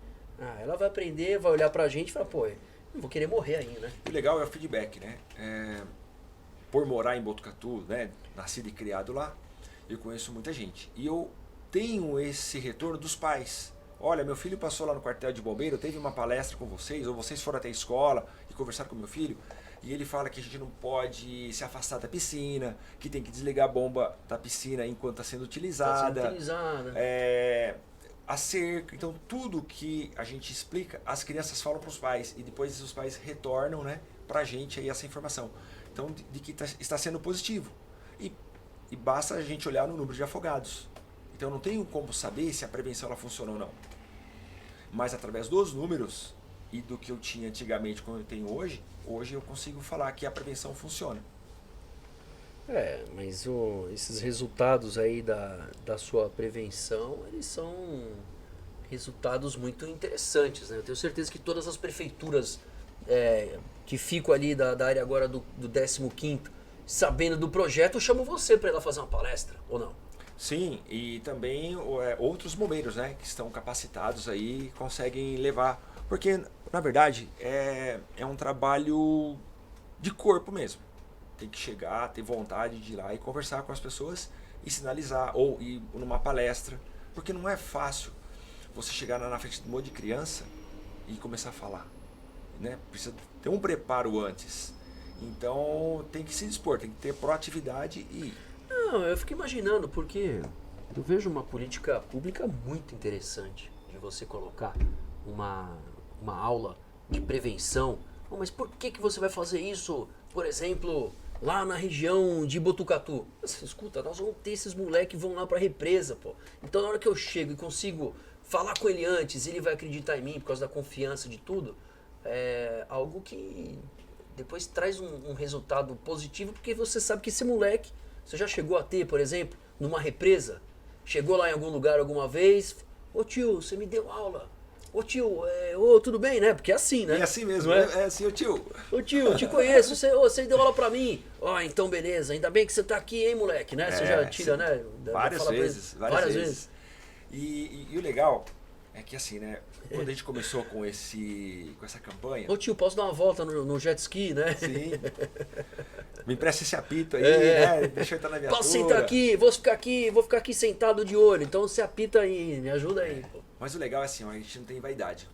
ela vai aprender, vai olhar pra gente e falar, pô, não vou querer morrer aí, né? O legal é o feedback, né? Por morar em Botucatu, né, nascido e criado lá, eu conheço muita gente. E eu tenho esse retorno dos pais. Olha, meu filho passou lá no quartel de bombeiro, teve uma palestra com vocês, ou vocês foram até a escola e conversaram com meu filho, e ele fala que a gente não pode se afastar da piscina, que tem que desligar a bomba da piscina enquanto está sendo utilizada. A cerca, então tudo que a gente explica, as crianças falam para os pais, e depois os pais retornam, né, para a gente aí essa informação. Então, de que está sendo positivo. E basta a gente olhar no número de afogados. Então não tenho como saber se a prevenção ela funciona ou não. Mas através dos números, e do que eu tinha antigamente como eu tenho hoje, hoje eu consigo falar que a prevenção funciona. Mas esses resultados aí da sua prevenção, eles são resultados muito interessantes, né? Eu tenho certeza que todas as prefeituras que ficam ali da área agora do 15º, sabendo do projeto, chamam você para ir lá fazer uma palestra, ou não? Sim, e também outros bombeiros, né, que estão capacitados aí, conseguem levar. Porque, na verdade, é um trabalho de corpo mesmo. Tem que chegar, ter vontade de ir lá e conversar com as pessoas e sinalizar, ou ir numa palestra. Porque não é fácil você chegar na frente de um monte de criança e começar a falar, né? Precisa ter um preparo antes. Então tem que se dispor, tem que ter proatividade e... Não, eu fico imaginando, porque eu vejo uma política pública muito interessante de você colocar uma aula de prevenção. Oh, mas por que você vai fazer isso, por exemplo, lá na região de Botucatu? Você escuta, nós vamos ter esses moleques que vão lá pra represa, pô. Então na hora que eu chego e consigo falar com ele antes, ele vai acreditar em mim por causa da confiança de tudo, é algo que depois traz um resultado positivo, porque você sabe que esse moleque, você já chegou a ter, por exemplo, numa represa, chegou lá em algum lugar alguma vez, ô tio, você me deu aula. Ô tio, tudo bem, né? Porque é assim, né? É assim mesmo, não é assim, ô tio. Ô tio, te conheço, você deu aula pra mim. Ó, então beleza, ainda bem que você tá aqui, hein, moleque, né? Você já tira, sim. né? Várias vezes. E o legal é que assim, né? Quando a gente começou com essa campanha... Ô tio, posso dar uma volta no jet ski, né? Sim. Me empresta esse apito aí, né? Deixa eu entrar na viatura. Posso sentar aqui, vou ficar aqui sentado de olho. Então você apita aí, me ajuda aí. Pô. Mas o legal é assim, ó, a gente não tem vaidade.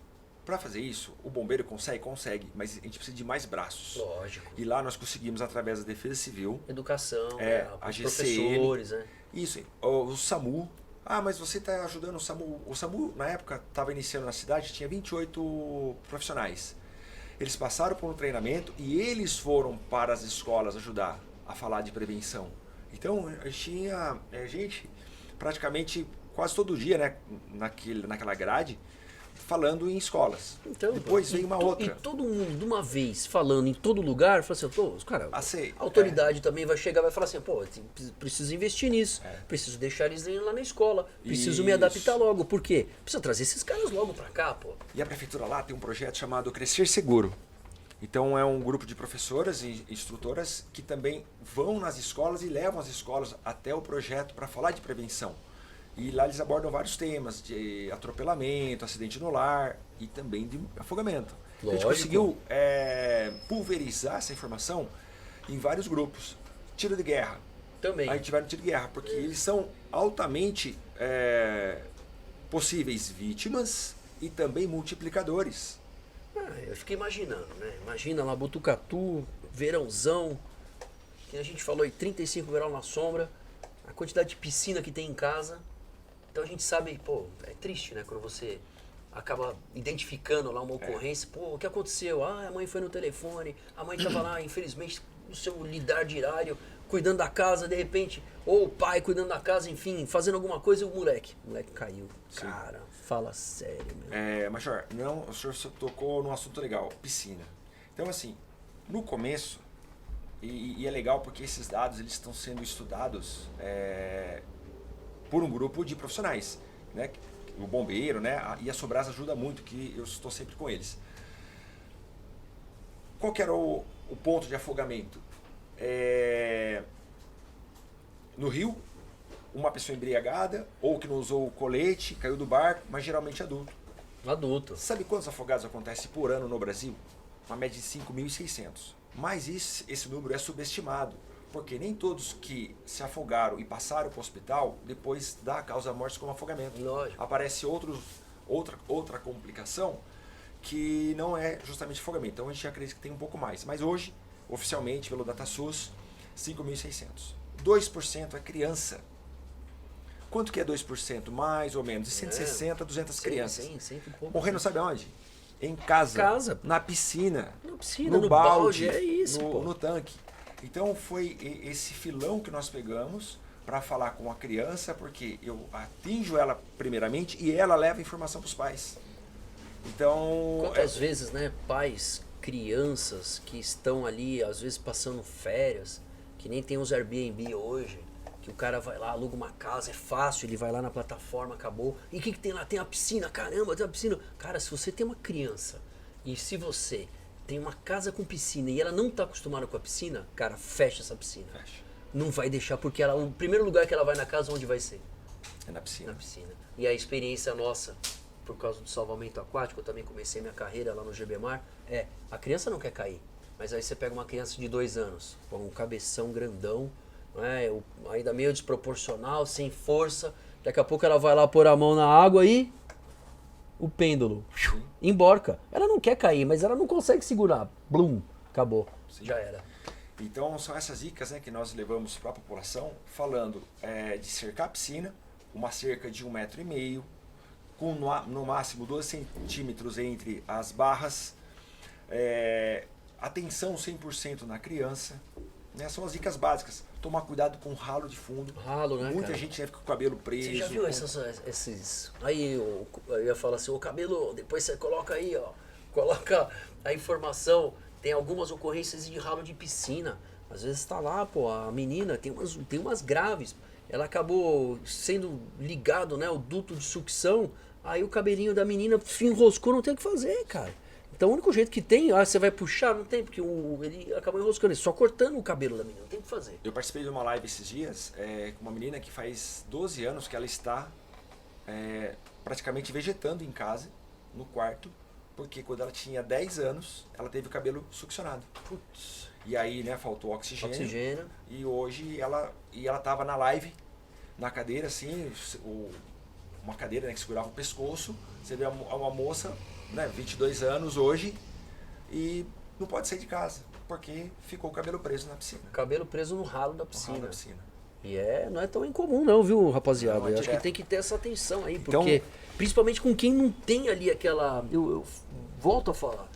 Para fazer isso, o bombeiro consegue, mas a gente precisa de mais braços. Lógico. E lá nós conseguimos, através da Defesa Civil... Educação, a os GCN, professores, né? Isso, o SAMU... Ah, mas você está ajudando o SAMU. O SAMU, na época, estava iniciando na cidade, tinha 28 profissionais. Eles passaram por um treinamento e eles foram para as escolas ajudar a falar de prevenção. Então, tinha gente praticamente quase todo dia, né, naquela grade, falando em escolas. Então, depois veio uma outra. E todo mundo, de uma vez, falando em todo lugar, fala assim, pô, cara, a autoridade também vai chegar e vai falar assim, pô, preciso investir nisso, preciso deixar eles lá na escola, preciso me adaptar logo. Por quê? Precisa trazer esses caras logo pra cá, pô. E a prefeitura lá tem um projeto chamado Crescer Seguro. Então é um grupo de professoras e instrutoras que também vão nas escolas e levam as escolas até o projeto para falar de prevenção. E lá eles abordam vários temas de atropelamento, acidente no lar e também de afogamento. Lógico. A gente conseguiu pulverizar essa informação em vários grupos. Tiro de guerra. Também. Aí tiveram tiro de guerra, porque eles são altamente possíveis vítimas e também multiplicadores. Eu fiquei imaginando, né? Imagina lá Botucatu, verãozão, que a gente falou aí, 35 graus na sombra, a quantidade de piscina que tem em casa. Então a gente sabe, pô, é triste, né? Quando você acaba identificando lá uma ocorrência, pô, o que aconteceu? Ah, a mãe foi no telefone, a mãe estava lá, infelizmente, no seu lidar diário, cuidando da casa, de repente, ou o pai cuidando da casa, enfim, fazendo alguma coisa e o moleque caiu. Sim. Cara, fala sério, meu. Major, não, o senhor tocou num assunto legal, piscina. Então, assim, no começo, e é legal porque esses dados eles estão sendo estudados por um grupo de profissionais, né? O bombeiro, né? E a Sobrasa ajuda muito, que eu estou sempre com eles. Qual que era o ponto de afogamento? No rio, uma pessoa embriagada, ou que não usou o colete, caiu do barco, mas geralmente adulto. Adulto. Sabe quantos afogados acontecem por ano no Brasil? Uma média de 5.600. Mas esse número é subestimado, porque nem todos que se afogaram e passaram para o hospital, depois dá a causa da morte como afogamento. Lógico. Aparece outra complicação que não é justamente afogamento. Então a gente acredita que tem um pouco mais. Mas hoje, oficialmente, pelo DataSUS, 5.600. 2% é criança. Quanto que é 2%? Mais ou menos, de 160 a 200 crianças. Sim, um pouco. Morrendo sabe aonde? Em casa. Na piscina. No balde, é isso, no tanque. Então foi esse filão que nós pegamos para falar com a criança, porque eu atinjo ela primeiramente e ela leva informação para os pais. Então, Quantas vezes, né, pais, crianças que estão ali, às vezes passando férias, que nem tem os Airbnb hoje, que o cara vai lá, aluga uma casa, é fácil, ele vai lá na plataforma, acabou. E o que tem lá? Tem a piscina, caramba, tem a piscina. Cara, se você tem uma criança e se você tem uma casa com piscina e ela não está acostumada com a piscina, cara, fecha essa piscina. fecha. Não vai deixar, porque ela, o primeiro lugar que ela vai na casa, onde vai ser? É na piscina. Na piscina. E a experiência nossa, por causa do salvamento aquático, eu também comecei minha carreira lá no GBMar, a criança não quer cair. Mas aí você pega uma criança de 2 anos, com um cabeção grandão, né, ainda meio desproporcional, sem força, daqui a pouco ela vai lá pôr a mão na água e o pêndulo emborca. Ela não quer cair, mas ela não consegue segurar. Blum, acabou. Sim. Já era. Então são essas dicas, né, que nós levamos para a população, falando de cercar a piscina, uma cerca de 1,5 m, com no máximo 12 centímetros entre as barras, atenção 100% na criança, né, são as dicas básicas. Tomar cuidado com o ralo de fundo. Ralo, né, Muita cara? gente fica com o cabelo preso. Você já viu esses... Aí eu ia falar assim, o cabelo, depois você coloca aí, ó. Coloca a informação. Tem algumas ocorrências de ralo de piscina. Às vezes tá lá, pô, a menina, tem umas graves. Ela acabou sendo ligado, né, o duto de sucção. Aí o cabelinho da menina se enroscou, não tem o que fazer, cara. Então o único jeito que tem, você vai puxar, não tem, porque ele acabou enroscando, só cortando o cabelo da menina, não tem o que fazer. Eu participei de uma live esses dias com uma menina que faz 12 anos que ela está praticamente vegetando em casa, no quarto, porque quando ela tinha 10 anos, ela teve o cabelo succionado. Putz. E aí, né, faltou oxigênio. E hoje ela estava na live, na cadeira, assim, uma cadeira, né, que segurava o pescoço. Você vê uma moça, né, 22 anos hoje, e não pode sair de casa, porque ficou o cabelo preso na piscina. Cabelo preso no ralo da No piscina. ralo da piscina. E não é tão incomum não, viu, rapaziada? Não, é eu acho que direto. tem que ter essa atenção aí, Então- porque principalmente com quem não tem ali aquela... Eu volto a falar.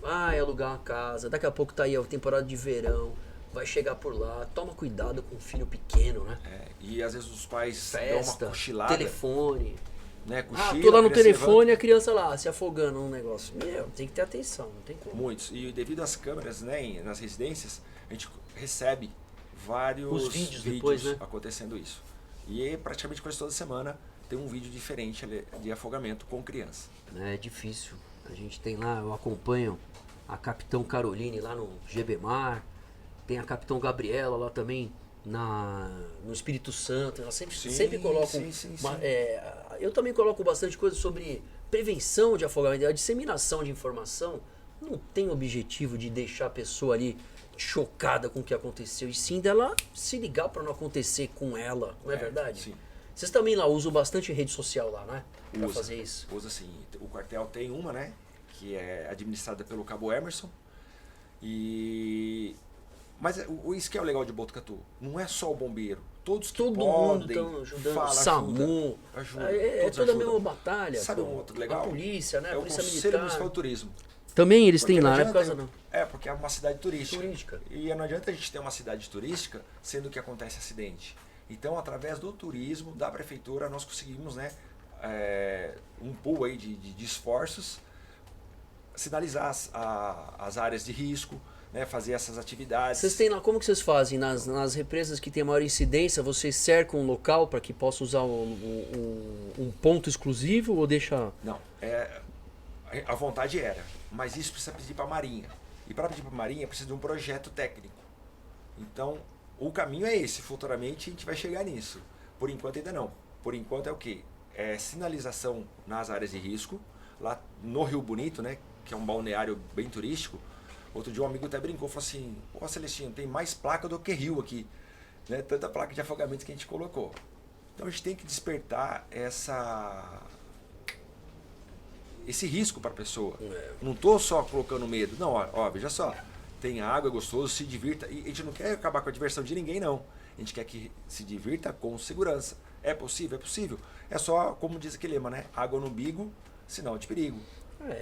Vai alugar uma casa, daqui a pouco tá aí a temporada de verão, vai chegar por lá, toma cuidado com um filho pequeno, né? E às vezes os pais dão Festa, uma cochilada, telefone. né, Ah, cochila, tô lá a no criança telefone e a criança lá se afogando num negócio. Meu, tem que ter atenção, não tem como. Muitos. E devido às câmeras, né, nas residências, a gente recebe vários Os vídeos depois, né? acontecendo isso. E praticamente quase toda semana tem um vídeo diferente de afogamento com criança. É difícil. A gente tem lá, eu acompanho a Capitão Caroline lá no GBMar, tem a Capitão Gabriela lá também no Espírito Santo. Ela sempre colocam. sim. Eu também coloco bastante coisa sobre prevenção de afogamento. A disseminação de informação não tem objetivo de deixar a pessoa ali chocada com o que aconteceu, e sim dela se ligar para não acontecer com ela, não é verdade? Sim. Vocês também lá usam bastante rede social lá, né? Pra Usa. fazer isso. Usa sim. O quartel tem uma, né, que é administrada pelo Cabo Emerson. Mas isso que é o legal de Botucatu. Não é só o bombeiro. Todos que Todo mundo podem, estão ajudando. fala, SAMU. ajuda, É todos toda a ajudam. mesma batalha. Sabe pô. um outro legal? A polícia, né? É A o polícia Conselho militar. Municipal do Turismo. Também eles têm Porque lá, não né? Por adianta- causa porque é uma cidade turística. turística. E não adianta a gente ter uma cidade turística sendo que acontece acidente. Então, através do turismo, da prefeitura, nós conseguimos, né, um pool aí de esforços, sinalizar as áreas de risco, né, fazer essas atividades. Vocês têm lá, como que vocês fazem? Nas represas que tem maior incidência, vocês cercam um local para que possa usar um ponto exclusivo ou deixa... Não, a vontade era, mas isso precisa pedir para a Marinha. E para pedir para a Marinha precisa de um projeto técnico. Então, o caminho é esse. Futuramente a gente vai chegar nisso. Por enquanto ainda não. Por enquanto é o quê? É sinalização nas áreas de risco. Lá no Rio Bonito, né, que é um balneário bem turístico. Outro dia um amigo até brincou, falou assim: "Pô, Celestino, tem mais placa do que rio aqui", né? Tanta placa de afogamento que a gente colocou. Então a gente tem que despertar esse risco para a pessoa. Não tô só colocando medo. Não, ó, veja só. Tem água, é gostoso, se divirta. E a gente não quer acabar com a diversão de ninguém, não. A gente quer que se divirta com segurança. É possível? É possível. É só, como diz aquele lema, né? Água no umbigo, sinal de perigo.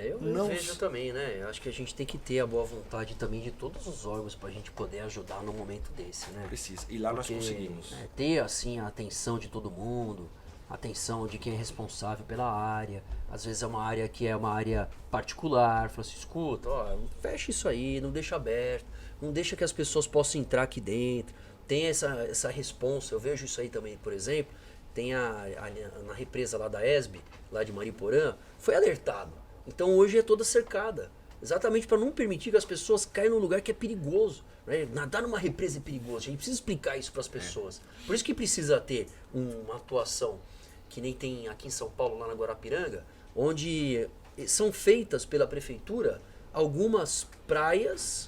Eu Não vejo s- também, né? Eu acho que a gente tem que ter a boa vontade também de todos os órgãos pra gente poder ajudar num momento desse, né? Precisa. E lá nós Porque, conseguimos. ter assim a atenção de todo mundo, atenção de quem é responsável pela área. Às vezes é uma área que é uma área particular. Fala assim, escuta, ó, fecha isso aí, não deixa aberto, não deixa que as pessoas possam entrar aqui dentro. Tem essa responsa, eu vejo isso aí também, por exemplo, tem na represa lá da ESB, lá de Mariporã, foi alertado. Então hoje é toda cercada, exatamente para não permitir que as pessoas caiam num lugar que é perigoso. Né? Nadar numa represa é perigoso, a gente precisa explicar isso para as pessoas. Por isso que precisa ter uma atuação, que nem tem aqui em São Paulo, lá na Guarapiranga, onde são feitas pela prefeitura algumas praias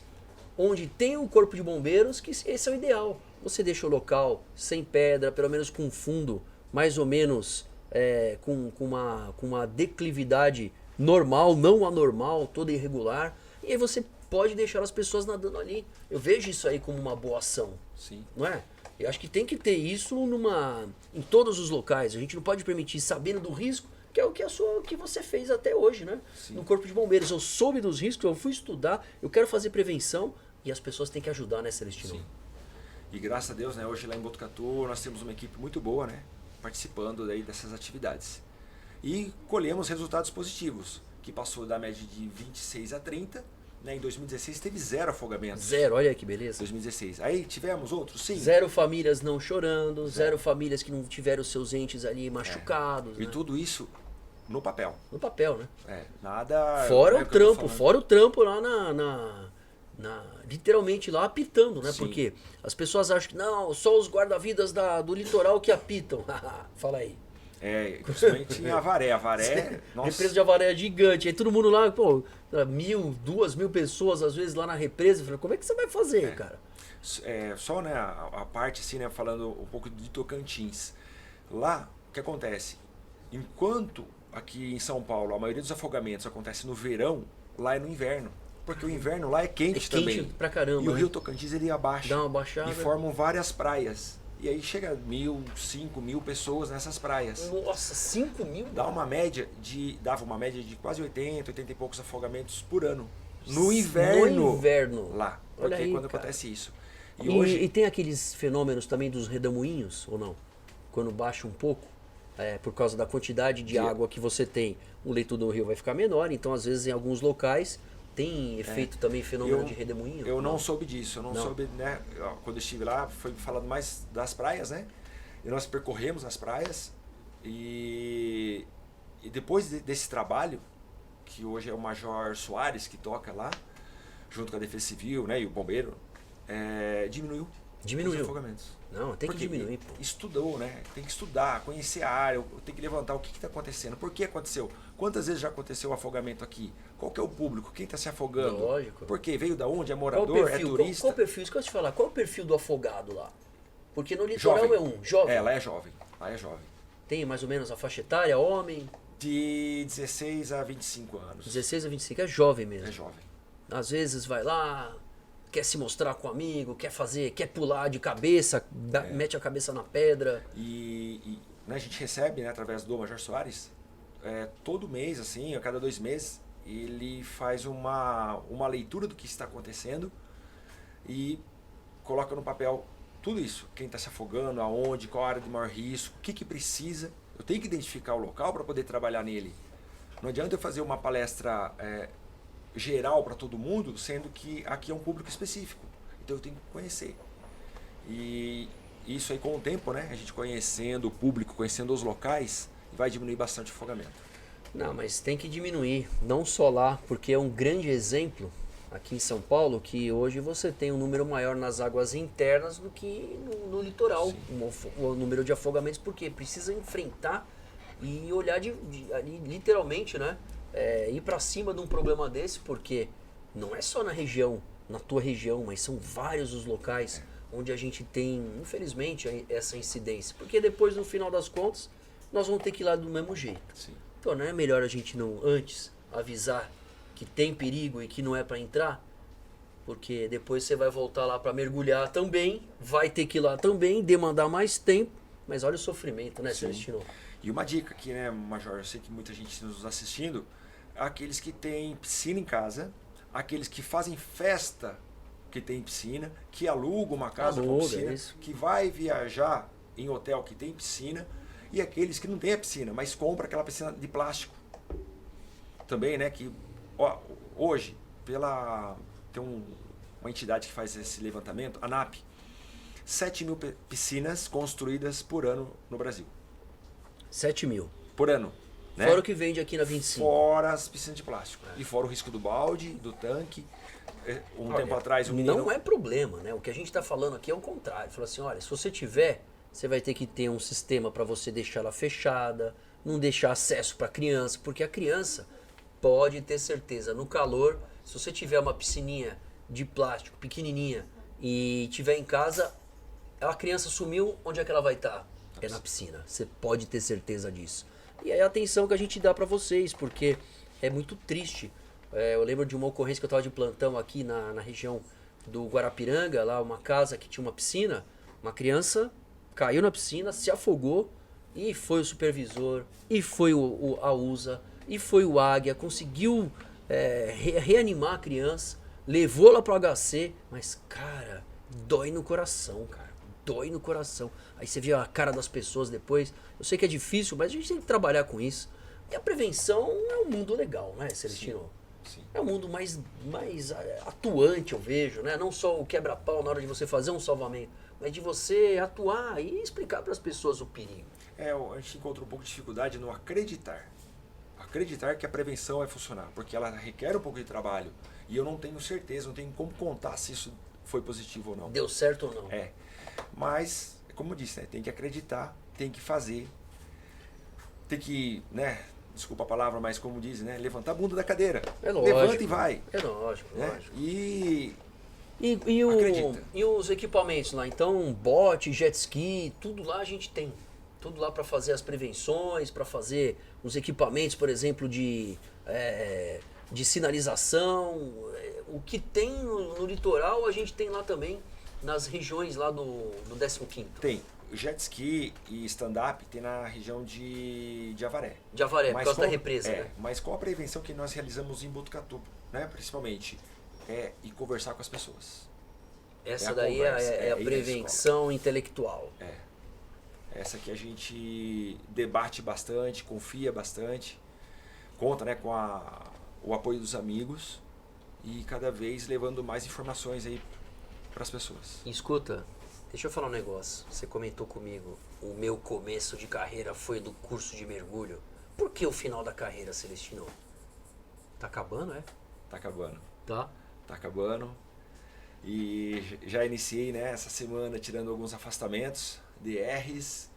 onde tem um corpo de bombeiros, que esse é o ideal. Você deixa o local sem pedra, pelo menos com fundo mais ou menos com uma declividade normal, não anormal, toda irregular. E aí você pode deixar as pessoas nadando ali. Eu vejo isso aí como uma boa ação. Sim. Não é? Eu acho que tem que ter isso em todos os locais. A gente não pode permitir, sabendo do risco, que é o que você fez até hoje, né? Sim. No Corpo de Bombeiros. Eu soube dos riscos, eu fui estudar, eu quero fazer prevenção e as pessoas têm que ajudar, né, Celestino? Sim. E graças a Deus, né, hoje lá em Botucatu nós temos uma equipe muito boa, né, participando daí dessas atividades. E colhemos resultados positivos, que passou da média de 26 a 30, né, em 2016 teve 0 afogamentos. 0, olha que beleza. 2016. Aí tivemos outros, sim. 0 famílias não chorando, 0 famílias que não tiveram seus entes ali machucados. E né? tudo isso no papel. No papel, né? Nada... Fora é o que eu tô trampo, falando. fora o trampo lá literalmente lá apitando, né? Sim. Porque as pessoas acham que não, só os guarda-vidas do litoral que apitam. Fala aí. Principalmente em Avaré. Avaré, nossa, Represa de Avaré é gigante. Aí todo mundo lá, pô, 1.000, 2.000 pessoas às vezes lá na represa. Fala, como é que você vai fazer, cara? só né, a parte assim, né, falando um pouco de Tocantins. Lá, o que acontece? Enquanto aqui em São Paulo a maioria dos afogamentos acontece no verão, lá é no inverno. Porque o inverno lá é quente também. Pra caramba. E o né? rio Tocantins ele abaixa. Dá uma baixada. E formam várias praias. E aí chega 1.000, 5.000 pessoas nessas praias. Nossa, 5.000? Dava uma média de quase 80 e poucos afogamentos por ano. No inverno. No inverno. Lá. Olha Porque aí, quando cara. acontece isso. E tem aqueles fenômenos também dos redemoinhos, ou não? Quando baixa um pouco, por causa da quantidade de água que você tem, o leito do rio vai ficar menor, então às vezes em alguns locais tem efeito também fenômeno de redemoinho? Eu não soube disso, eu não Não. soube, né? Quando eu estive lá, foi falando mais das praias, né? E nós percorremos as praias e depois desse trabalho, que hoje é o Major Soares que toca lá, junto com a Defesa Civil, né? E o bombeiro, diminuiu os afogamentos. Não, tem que Porque diminuir, pô. estudou, né? Tem que estudar, conhecer a área, tem que levantar o que está acontecendo, por que aconteceu, quantas vezes já aconteceu o afogamento aqui, qual que é o público, quem está se afogando, Lógico. por quê, veio da onde, é Qual o morador, perfil? é turista. Qual o perfil? Isso que eu ia te falar. Qual o perfil do afogado lá? Porque no litoral Jovem. jovem. Lá é jovem, lá é jovem. Tem mais ou menos a faixa etária, homem, De 16 a 25 anos. 16 a 25, é jovem mesmo. É jovem. Às vezes vai lá, quer se mostrar com o amigo, quer pular de cabeça, mete a cabeça na pedra. Né, a gente recebe, né, através do Major Soares, todo mês, assim, a cada 2 meses, ele faz uma leitura do que está acontecendo e coloca no papel tudo isso. Quem está se afogando, aonde, qual a área de maior risco, o que precisa. Eu tenho que identificar o local para poder trabalhar nele. Não adianta eu fazer uma palestra geral para todo mundo, sendo que aqui é um público específico. Então eu tenho que conhecer. E isso aí com o tempo, né? A gente conhecendo o público, conhecendo os locais, vai diminuir bastante o afogamento. Não, mas tem que diminuir, não só lá, porque é um grande exemplo aqui em São Paulo que hoje você tem um número maior nas águas internas do que no litoral, o número de afogamentos, porque precisa enfrentar e olhar ali, literalmente, né? Ir para cima de um problema desse, porque não é só na região, na tua região, mas são vários os locais onde a gente tem, infelizmente, essa incidência. Porque depois, no final das contas, nós vamos ter que ir lá do mesmo jeito. Sim. Então não é melhor a gente não antes avisar que tem perigo e que não é para entrar? Porque depois você vai voltar lá para mergulhar também, vai ter que ir lá também, demandar mais tempo, mas olha o sofrimento, né, Celestino? E uma dica aqui, né, Major, eu sei que muita gente nos assistindo, aqueles que têm piscina em casa, aqueles que fazem festa que tem piscina, que alugam uma casa com piscina, isso. que vai viajar em hotel que tem piscina, E aqueles que não têm a piscina, mas compram aquela piscina de plástico. Também, né? Que hoje, tem uma entidade que faz esse levantamento, a ANAP, 7 mil piscinas construídas por ano no Brasil. 7 mil. Por ano. Né? Fora o que vende aqui na 25. Fora as piscinas de plástico. E fora o risco do balde, do tanque. Tempo atrás um menino... Não é problema, né? O que a gente está falando aqui é o contrário. Fala assim, olha, se você tiver, você vai ter que ter um sistema para você deixar ela fechada, não deixar acesso para criança, porque a criança pode ter certeza, no calor, se você tiver uma piscininha de plástico pequenininha e tiver em casa, a criança sumiu, onde é que ela vai estar? É na piscina. Você pode ter certeza disso. E é a atenção que a gente dá para vocês, porque é muito triste. Eu lembro de uma ocorrência que eu estava de plantão aqui na região do Guarapiranga, lá uma casa que tinha uma piscina, uma criança caiu na piscina, se afogou, e foi o supervisor, e foi a USA, e foi o Águia, conseguiu reanimar a criança, levou ela pro HC, mas cara, dói no coração, cara. Dói no coração. Aí você vê a cara das pessoas depois. Eu sei que é difícil, mas a gente tem que trabalhar com isso. E a prevenção é um mundo legal, né, Celestino? Sim. É um mundo mais atuante, eu vejo, né? Não só o quebra-pau na hora de você fazer um salvamento, mas de você atuar e explicar para as pessoas o perigo. A gente encontra um pouco de dificuldade no acreditar. Acreditar que a prevenção vai funcionar, porque ela requer um pouco de trabalho. E eu não tenho certeza, não tenho como contar se isso foi positivo ou não. Deu certo ou não. Mas, como eu disse, né, tem que acreditar, tem que fazer, tem que, né, desculpa a palavra, mas como dizem, né, levantar a bunda da cadeira. É lógico. Levanta e vai. É lógico, né? lógico. Acredita. E os equipamentos lá? Então, bote, jet ski, tudo lá a gente tem. Tudo lá para fazer as prevenções, para fazer os equipamentos, por exemplo, de sinalização. O que tem no litoral a gente tem lá também. Nas regiões lá do 15º. Tem. Jet ski e stand-up tem na região de Avaré. De Avaré, por causa da represa, né? Mas qual a prevenção que nós realizamos em Botucatu, né? Principalmente, é ir conversar com as pessoas. Essa daí é a prevenção intelectual. Essa que a gente debate bastante, confia bastante, conta, né, com o apoio dos amigos e cada vez levando mais informações aí para as pessoas. Escuta, deixa eu falar um negócio. Você comentou comigo, o meu começo de carreira foi do curso de mergulho. Por que o final da carreira, Celestino? Tá acabando, é? Tá acabando. Tá acabando. E já iniciei, né, essa semana tirando alguns afastamentos, DRs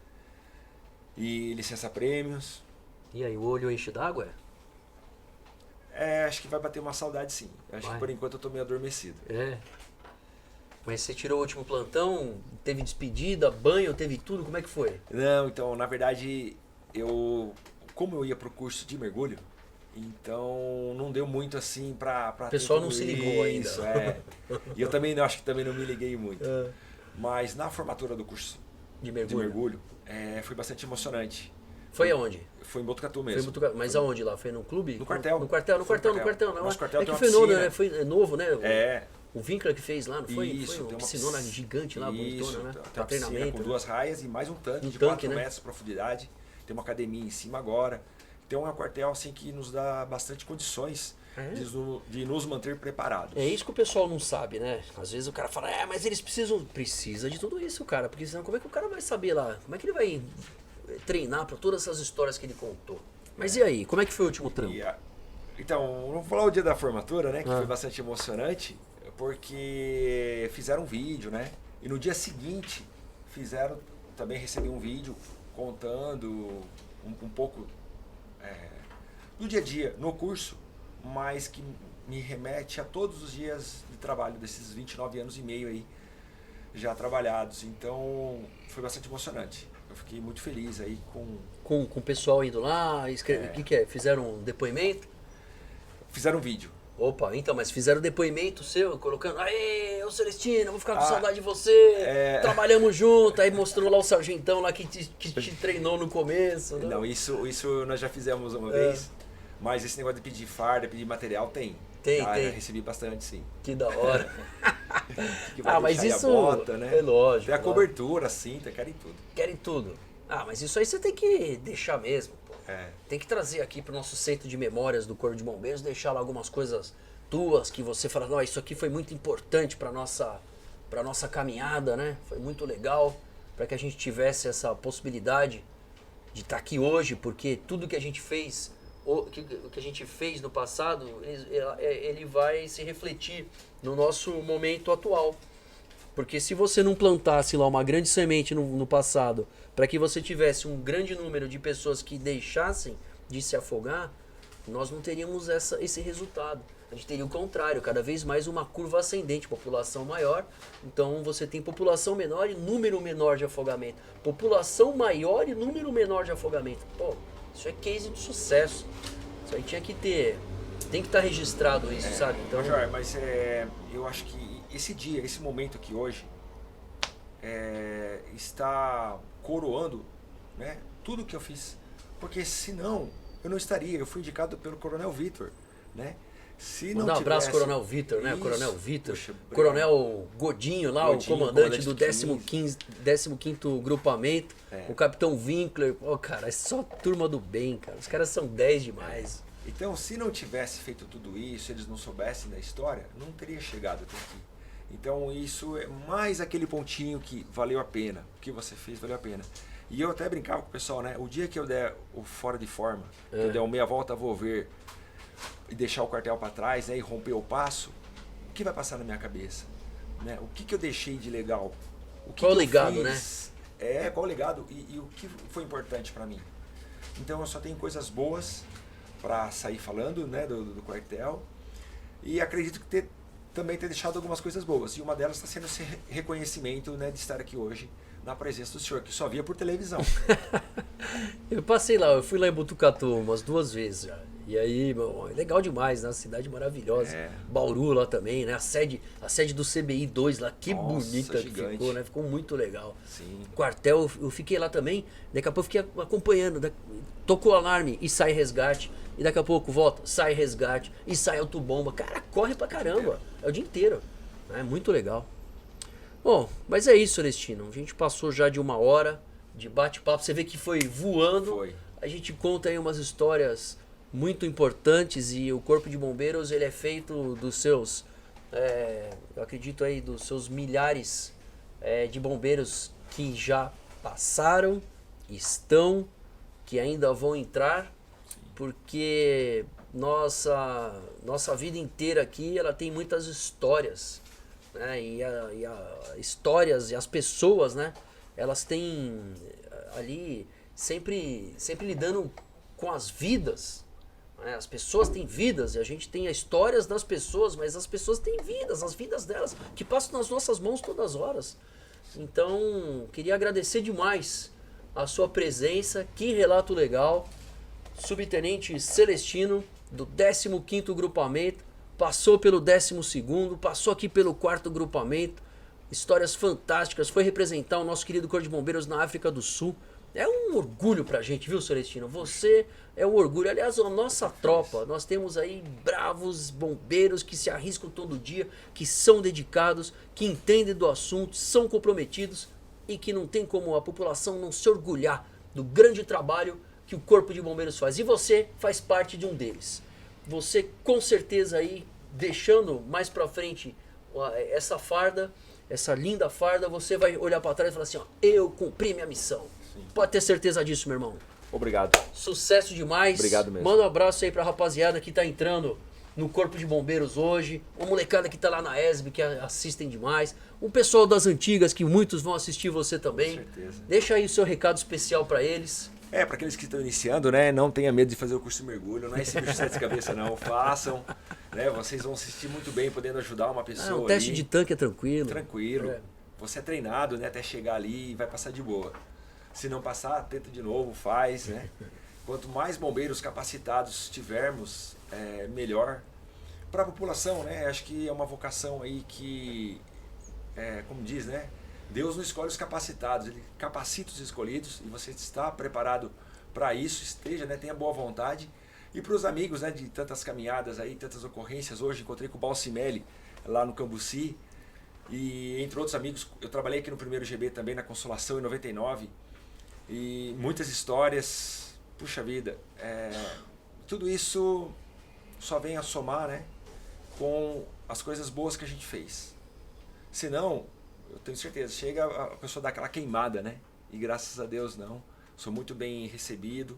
e licença-prêmios. E aí, o olho enche d'água? Acho que vai bater uma saudade, sim. Acho que por enquanto eu tô meio adormecido. Mas você tirou o último plantão, teve despedida, banho, teve tudo, como é que foi? Não, então, na verdade, como eu ia pro curso de mergulho, então não deu muito assim pra o pessoal não se ligou ainda. E eu também acho que também não me liguei muito. Mas na formatura do curso de mergulho foi bastante emocionante. Foi aonde? Foi em Botucatu mesmo. Mas aonde lá? Foi no clube? No quartel. No quartel. Nosso quartel tem que uma foi novo, piscina. né? Foi novo, né? O Winkler que fez lá, não foi? Isso, foi uma piscinona gigante lá, bonitona, né? Tem Pra uma piscina treinamento. com 2 raias e mais um tanque de 4 metros de profundidade. Tem uma academia em cima agora. Então é um quartel assim, que nos dá bastante condições de nos manter preparados. É isso que o pessoal não sabe, né? Às vezes o cara fala, mas eles precisa de tudo isso, cara. Porque senão como é que o cara vai saber lá? Como é que ele vai treinar para todas essas histórias que ele contou? Mas e aí, como é que foi o último trampo? Então, vamos falar o dia da formatura, né? Que foi bastante emocionante, porque fizeram um vídeo, né? E no dia seguinte também recebi um vídeo contando um pouco do dia a dia no curso, mas que me remete a todos os dias de trabalho desses 29 anos e meio aí já trabalhados. Então foi bastante emocionante. Eu fiquei muito feliz aí com o pessoal indo lá, o que é? Fizeram um depoimento? Fizeram um vídeo. Opa, então, mas fizeram depoimento seu, colocando, ô Celestino, vou ficar com saudade de você, trabalhamos junto, aí mostrou lá o sargentão lá que te treinou no começo. Né? Não, isso nós já fizemos uma vez, mas esse negócio de pedir farda, pedir material tem. Tem. Já recebi bastante, sim. Que da hora. Que vai mas isso a bota, né? é lógico. Tem a cobertura, a cinta, querem tudo. Querem tudo. Ah, mas isso aí você tem que deixar mesmo, pô. É. Tem que trazer aqui pro nosso centro de memórias do Corpo de Bombeiros, deixar lá algumas coisas tuas que você fala, não, isso aqui foi muito importante para nossa caminhada, né? Foi muito legal para que a gente tivesse essa possibilidade de estar aqui hoje, porque tudo que a gente fez, o que a gente fez no passado, ele vai se refletir no nosso momento atual. Porque se você não plantasse lá uma grande semente no passado, para que você tivesse um grande número de pessoas que deixassem de se afogar, nós não teríamos esse resultado. A gente teria o contrário, cada vez mais uma curva ascendente, população maior, então você tem população menor e número menor de afogamento. População maior e número menor de afogamento. Pô, isso é case de sucesso. Isso aí tinha que ter, tem que estar registrado isso, sabe? Então, Major, mas eu acho que esse dia, esse momento aqui hoje, está coroando, né, tudo que eu fiz. Porque senão eu não estaria. Eu fui indicado pelo Coronel Vitor, né? Se não mandar um abraço, tivesse... Coronel Vitor, né? Isso. Coronel Vitor. Poxa, obrigado. Coronel Godinho lá, Godinho, o comandante do comandante 15º grupamento. É. O capitão Winkler. Pô, cara, é só turma do bem, cara. Os caras são 10 demais. Então, se não tivesse feito tudo isso, eles não soubessem da história, não teria chegado até aqui. Então, isso é mais aquele pontinho que valeu a pena. O que você fez valeu a pena. E eu até brincava com o pessoal, né? O dia que eu der o fora de forma, que eu der o meia volta, vou ver e deixar o quartel para trás, né? E romper o passo, o que vai passar na minha cabeça? Né? O que eu deixei de legal? Qual o que eu legado, fiz? Qual o legado e o que foi importante para mim? Então, eu só tenho coisas boas para sair falando, né, do quartel, e acredito que também ter deixado algumas coisas boas, e uma delas está sendo esse reconhecimento, né, de estar aqui hoje na presença do senhor, que só via por televisão. Eu passei lá, eu fui lá em Botucatu umas 2 vezes já. E aí, meu, é legal demais, né? Cidade maravilhosa. Bauru lá também, né? A sede do CBI 2 lá, que Nossa, bonita gigante. que ficou, né? Ficou muito legal. Sim. Quartel, eu fiquei lá também, daqui a pouco eu fiquei acompanhando. Tocou o alarme e sai resgate. E daqui a pouco volta, sai resgate e sai autobomba. Cara, corre pra caramba. É o dia inteiro. É muito legal. Bom, mas é isso, Celestino. A gente passou já de 1 hora de bate-papo. Você vê que foi voando. Foi. A gente conta aí umas histórias muito importantes e o Corpo de Bombeiros ele é feito dos seus, eu acredito aí, dos seus milhares de bombeiros que já passaram, estão, que ainda vão entrar, porque nossa vida inteira aqui ela tem muitas histórias, né? E histórias e as pessoas, né? Elas têm ali sempre lidando com as vidas. As pessoas têm vidas e a gente tem as histórias das pessoas, mas as pessoas têm vidas, as vidas delas, que passam nas nossas mãos todas as horas. Então, queria agradecer demais a sua presença, que relato legal. Subtenente Celestino, do 15º grupamento, passou pelo 12º, passou aqui pelo 4º grupamento, histórias fantásticas, foi representar o nosso querido Corpo de Bombeiros na África do Sul. É um orgulho pra gente, viu, Celestino? Você é um orgulho. Aliás, a nossa tropa, nós temos aí bravos bombeiros que se arriscam todo dia, que são dedicados, que entendem do assunto, são comprometidos e que não tem como a população não se orgulhar do grande trabalho que o Corpo de Bombeiros faz. E você faz parte de um deles. Você, com certeza, aí, deixando mais pra frente essa farda, essa linda farda, você vai olhar pra trás e falar assim, ó, eu cumpri minha missão. Pode ter certeza disso, meu irmão. Obrigado. Sucesso demais. Obrigado mesmo. Manda um abraço aí pra rapaziada que tá entrando no Corpo de Bombeiros hoje. Uma molecada que tá lá na ESB, que assistem demais. O pessoal das antigas, que muitos vão assistir você também. Com certeza. Deixa aí o seu recado especial pra eles. Para aqueles que estão iniciando, né, não tenha medo de fazer o curso de mergulho, não é esse bicho de sete cabeças não, façam, né, vocês vão assistir muito bem, podendo ajudar uma pessoa O teste ali. de tanque é tranquilo. Tranquilo, você é treinado, né, até chegar ali e vai passar de boa. Se não passar, tenta de novo, faz, né. Quanto mais bombeiros capacitados tivermos, melhor para a população, né, acho que é uma vocação aí que, como diz, né, Deus não escolhe os capacitados, Ele capacita os escolhidos e você está preparado para isso, esteja, né, tenha boa vontade. E para os amigos, né, de tantas caminhadas aí, tantas ocorrências, hoje encontrei com o Balcimelli lá no Cambuci e entre outros amigos, eu trabalhei aqui no primeiro GB também na Consolação em 99 e muitas histórias. Puxa vida, tudo isso só vem a somar, né, com as coisas boas que a gente fez. Senão, eu tenho certeza, chega a pessoa dar aquela queimada, né? E graças a Deus não. Sou muito bem recebido.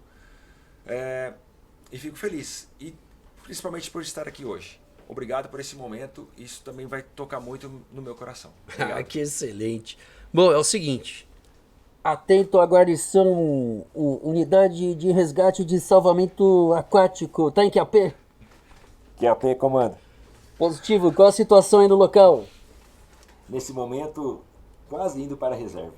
E fico feliz. E principalmente por estar aqui hoje. Obrigado por esse momento. Isso também vai tocar muito no meu coração. Ah, que excelente. Bom, é o seguinte. Atento à guarnição, unidade de resgate de salvamento aquático. Tá em QAP? QAP, comando. Positivo. Qual a situação aí no local? Nesse momento, quase indo para a reserva.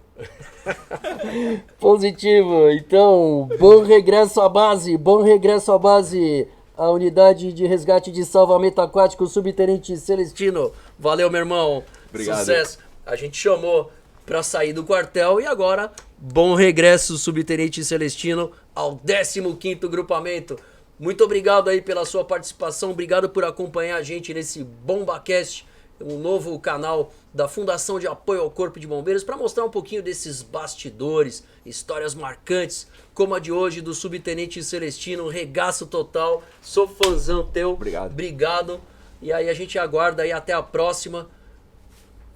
Positivo. Então, bom regresso à base. Bom regresso à base. A unidade de resgate de salvamento aquático, subtenente Celestino. Valeu, meu irmão. Obrigado. Sucesso. A gente chamou para sair do quartel e agora, bom regresso, subtenente Celestino, ao 15º grupamento. Muito obrigado aí pela sua participação, obrigado por acompanhar a gente nesse BombaCast, um novo canal da Fundação de Apoio ao Corpo de Bombeiros, para mostrar um pouquinho desses bastidores, histórias marcantes, como a de hoje do subtenente Celestino, regaço total, sou fãzão teu. Obrigado. Obrigado. E aí a gente aguarda aí até a próxima.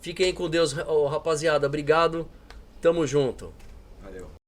Fiquem aí com Deus, rapaziada. Obrigado. Tamo junto. Valeu.